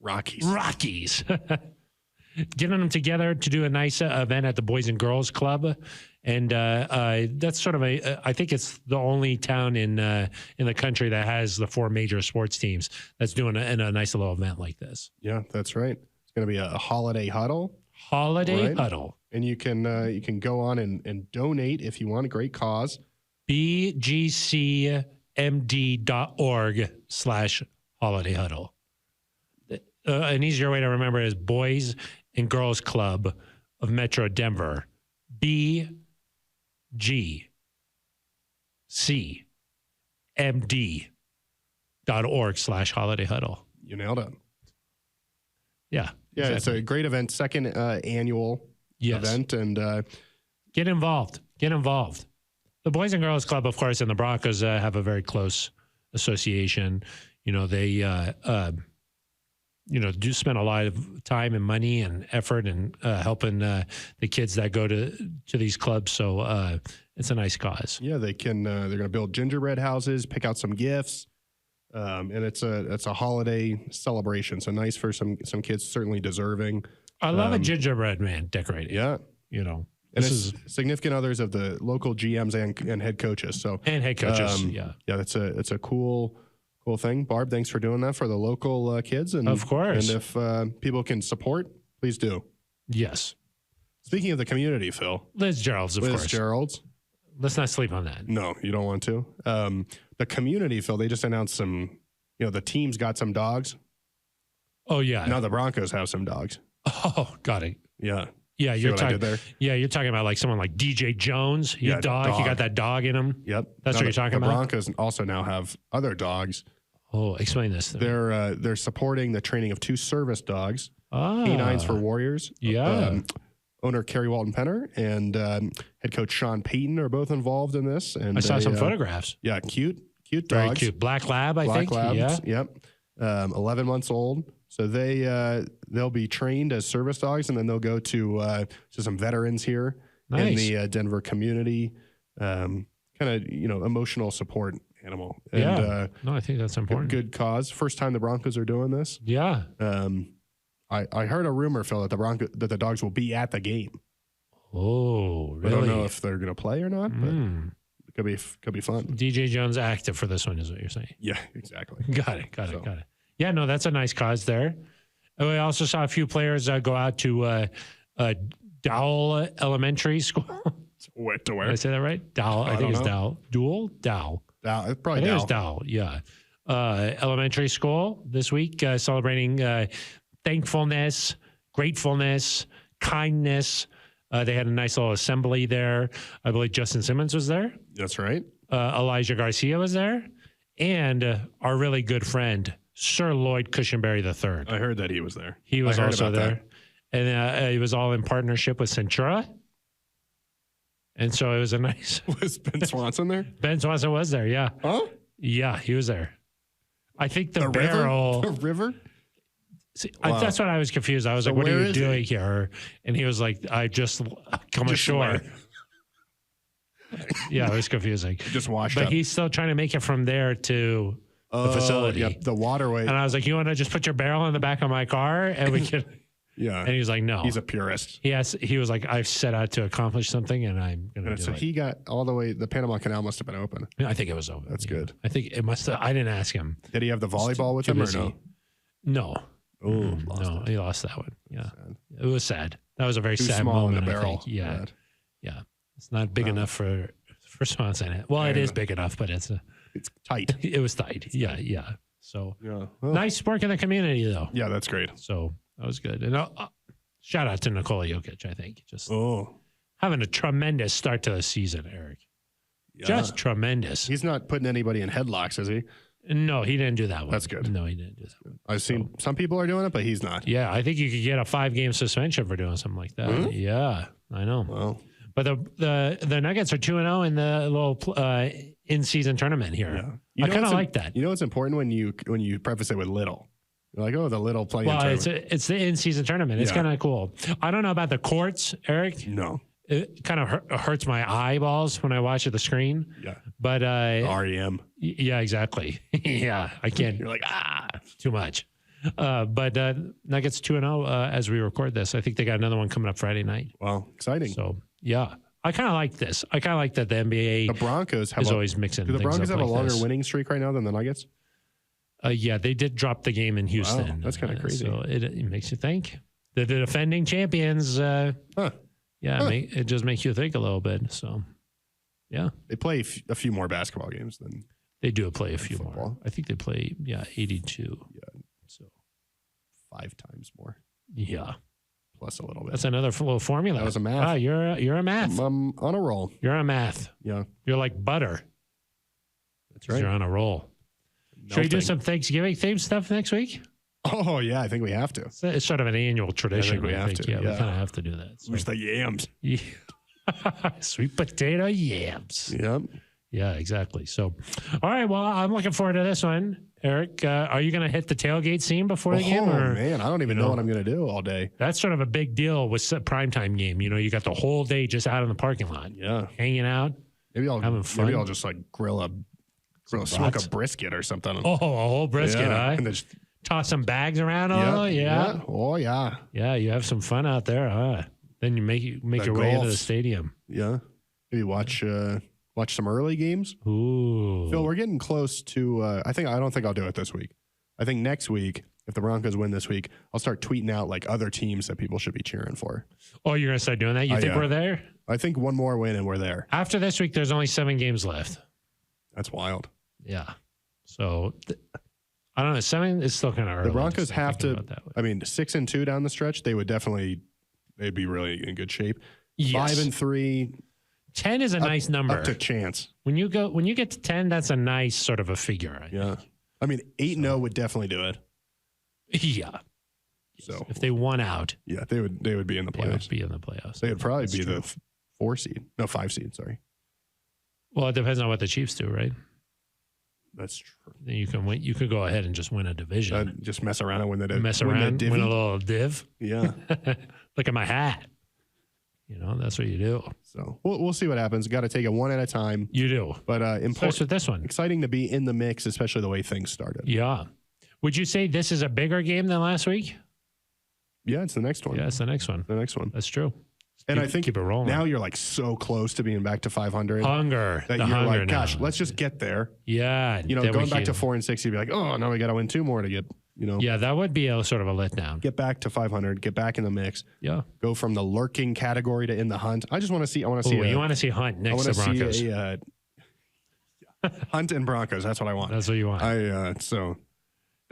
Rockies. Getting them together to do a nice event at the Boys and Girls Club. And that's sort of I think it's the only town in the country that has the 4 major sports teams that's doing a nice little event like this. Yeah, that's right. It's going to be a holiday huddle. Huddle. And you can go on and donate if you want a great cause. bgcmd.org/holiday huddle. An easier way to remember is Boys and Girls Club of Metro Denver. bgcmd.org/holiday huddle. You nailed it. Yeah. Yeah, exactly. It's a great event, second annual event. And get involved. The Boys and Girls Club, of course, and the Broncos have a very close association. They do spend a lot of time and money and effort and helping the kids that go to these clubs. So it's a nice cause. Yeah, they can. They're going to build gingerbread houses, pick out some gifts, and it's a holiday celebration. So nice for some kids, certainly deserving. I love a gingerbread man decorating. Yeah, And this is significant others of the local GMs and head coaches. So head coaches. yeah, it's a cool thing. Barb, thanks for doing that for the local kids. And of course, and if people can support, please do. Yes. Speaking of the community, Phil, Liz Gerald's, of course. Liz Gerald's. Let's not sleep on that. No, you don't want to. The community, Phil, they just announced some, the teams got some dogs. Oh, yeah. Now the Broncos have some dogs. Oh, got it. Yeah. Yeah, See you're what I did talking. there? Yeah, you're talking about like someone like DJ Jones. He Yeah, dog. He got that dog in him. Yep. That's Now what you're talking the about? Broncos also now have other dogs. Oh, explain this. They're supporting the training of 2 service dogs, Ah, canines for Warriors. Yeah. Owner Kerry Walton Penner and head coach Sean Payton are both involved in this. And I saw some photographs. Yeah, cute dogs. Very cute. Black Lab, I think. Labs, Yeah. yep. 11 months old. So they'll be trained as service dogs, and then they'll go to some veterans here in Nice. the Denver community. Kind of emotional support animal. And, Yeah. No, I think that's important. Good cause. First time the Broncos are doing this. Yeah. I heard a rumor, Phil, that the dogs will be at the game. Oh, really? I don't know if they're going to play or not, but it could be fun. DJ Jones active for this one is what you're saying. Yeah, exactly. Got it. Yeah, no, that's a nice cause there. And we also saw a few players go out to Dowell Elementary School. What to Did wear? I say that right? Dowell. I think it's Dowell. Dowell? Dowell. It's probably I think Dow. it's Dowell. Yeah. Elementary school this week celebrating thankfulness, gratefulness, kindness. They had a nice little assembly there. I believe Justin Simmons was there. That's right. Elijah Garcia was there. And our really good friend, Sir Lloyd Cushenberry III. I heard that he was there. He was I heard also about there. And it was all in partnership with Centura. And so it was a nice... Was Ben Swanson there? Ben Swanson was there, yeah. Huh? Yeah, he was there. I think the River? barrel... The river? See, Wow. that's what I was confused. I was So like, what are where you is doing here? And he was like, I just come ashore. Yeah, it was confusing. Just washed But up. he's still trying to make it from there to the facility. Yep, the waterway. And I was like, you want to just put your barrel in the back of my car? And we can... Yeah. And he was like, no. He's a purist. He was like, I've set out to accomplish something and I'm going to do So it. he got all the way, the Panama Canal must have been open. I think it was over. That's good. I think it must have, I didn't ask him. Did he have the volleyball with Too him or busy. no? No. Oh, No, he lost that one. Yeah. Sad. It was sad. That was a very Too sad small in moment. the I barrel. think. Yeah. Bad. Yeah. It's not big enough for Swanson. Well, it is big enough, but it's tight. it was tight. Yeah. Yeah. So Yeah. Well, nice work in the community though. yeah, that's great. So that was good. And shout out to Nikola Jokic, I think. Just Oh. having a tremendous start to the season, Eric. Yeah. Just tremendous. He's not putting anybody in headlocks, is he? No, he didn't do that one. That's good. No, he didn't do that one. I've seen some people are doing it, but he's not. Yeah, I think you could get a 5-game suspension for doing something like that. Really? Yeah, I know. Well, But the Nuggets are 2-0 in the little in-season tournament here. yeah. I kind of like that. You know what's important when you preface it with little. You're like, oh, the little playing Well, tournament. it's the in-season tournament. It's Yeah. kind of cool. I don't know about the courts, Eric. No. It kind of hurts my eyeballs when I watch at the screen. Yeah. But REM. yeah, exactly. Yeah, I can't. You're like, Too much. But Nuggets 2-0 as we record this. I think they got another one coming up Friday night. well, exciting. So yeah, I kind of like this. I kind of like that the NBA The Broncos have is always mixing. do the things Broncos up have a like longer this. winning streak right now than the Nuggets? Yeah, they did drop the game in Houston. that's kinda crazy. So it makes you think. The defending champions. Huh. Yeah, it just makes you think a little bit. So yeah, They play a few more basketball games than they do play a few more. football. I think they play 82. Yeah. So 5 times more, yeah, plus a little bit. that's another little formula. That was a math. Ah, you're a math. I'm on a roll. You're a math. Yeah, You're like butter. that's right. You're on a roll. Should we do some Thanksgiving themed stuff next week? Oh, yeah, I think we have to. It's sort of an annual tradition. we have to, Yeah, we yeah. kind of have to do that. So. Where's the yams? Yeah. Sweet potato yams. Yep. Yeah, exactly. So, all right. Well, I'm looking forward to this one. Eric, are you going to hit the tailgate scene before the game? Oh, man. I don't even know what I'm going to do all day. That's sort of a big deal with primetime game. You know, you got the whole day just out in the parking lot. Yeah. Hanging out. Having fun. Maybe I'll just like smoke a brisket or something. Oh, a whole brisket, huh? And just toss some bags around. Yeah. Oh, yeah. Yeah, you have some fun out there, huh? Then you make your way into the stadium. Yeah. Maybe watch some early games. Ooh. Phil, we're getting close to I don't think I'll do it this week. I think next week, if the Broncos win this week, I'll start tweeting out like other teams that people should be cheering for. Oh, you're gonna start doing that? You think we're there? I think one more win and we're there. After this week, there's only 7 games left. That's wild. Yeah. So I don't know. 7 is still kind of early. The Broncos have to. I mean, 6-2 down the stretch, they'd be really in good shape. Yes. 5-3. 10 is a nice number. Up to chance. When you get to 10, that's a nice sort of a figure. Yeah. I mean, 8-0 would definitely do it. Yeah. So if they won out, yeah, they would be in the playoffs. They would be in the playoffs. They would probably be the 5 seed. Sorry. Well, it depends on what the Chiefs do, right? That's true. Then you can win. You could go ahead and just win a division. Just mess around and win that. Win a little div. Yeah. Look at my hat. You know, that's what you do. So we'll see what happens. Got to take it one at a time. You do. But important with this one. Exciting to be in the mix, especially the way things started. Yeah. Would you say this is a bigger game than last week? Yeah, it's the next one. Yeah, it's the next one. That's true. And I think keep it rolling. Now you're like so close to being back to 500. Hunger. That you're like, gosh, let's just get there. Yeah. You know, going back to 4-6, you'd be like, oh, now we got to win 2 more to get, you know. Yeah, that would be a sort of a letdown. Get back to 500, get back in the mix. Yeah. Go from the lurking category to in the hunt. I want to see. You want to see Hunt next to Broncos. Hunt and Broncos. That's what I want. That's what you want. So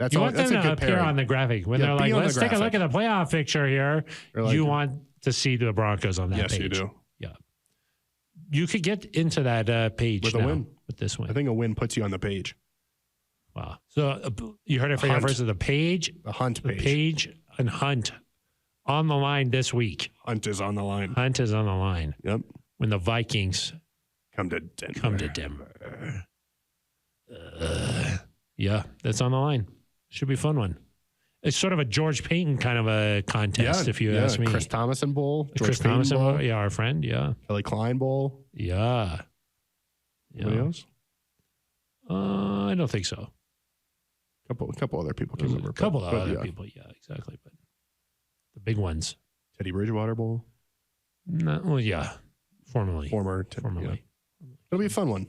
that's you all. want That's them a to good appear pairing. on the graphic when they're like, let's take a look at the playoff picture here. Like, you want to see the Broncos on that page. Yes, you do. Yeah. You could get into that page with now a win. With this win. I think a win puts you on the page. Wow. So you heard it from first of the page. The Hunt page. The page and Hunt on the line this week. Hunt is on the line. Hunt is on the line. Yep. When the Vikings come to Denver. Yeah, that's on the line. Should be a fun one. It's sort of a George Payton kind of a contest, if you ask me. Chris Thomason Bowl. Chris Thomason Bowl. Yeah, our friend. Yeah. Kelly Klein Bowl. Yeah. Anybody else? I don't think so. A couple other people came over. A couple of other people. Yeah, exactly. But the big ones. Teddy Bridgewater Bowl. No, well, yeah. Formerly. Yeah. It'll be a fun one.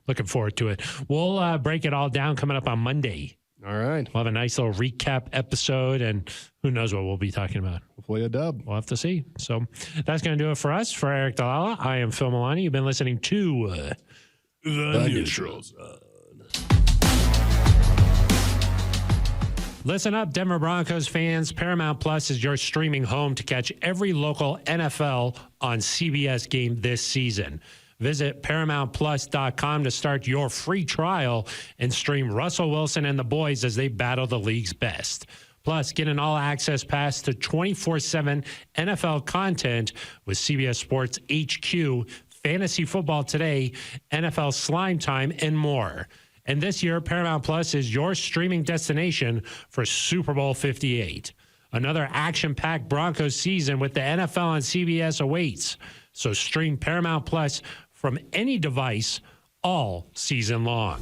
Looking forward to it. We'll break it all down coming up on Monday. All right. We'll have a nice little recap episode, and who knows what we'll be talking about. Hopefully a dub. We'll have to see. So that's going to do it for us. For Eric Dalala, I am Phil Milani. You've been listening to The Neutral Zone. Listen up, Denver Broncos fans. Paramount Plus is your streaming home to catch every local NFL on CBS game this season. Visit ParamountPlus.com to start your free trial and stream Russell Wilson and the boys as they battle the league's best. Plus, get an all-access pass to 24/7 NFL content with CBS Sports HQ, Fantasy Football Today, NFL Slime Time, and more. And this year, Paramount Plus is your streaming destination for Super Bowl 58. Another action-packed Broncos season with the NFL on CBS awaits. So stream Paramount Plus from any device all season long.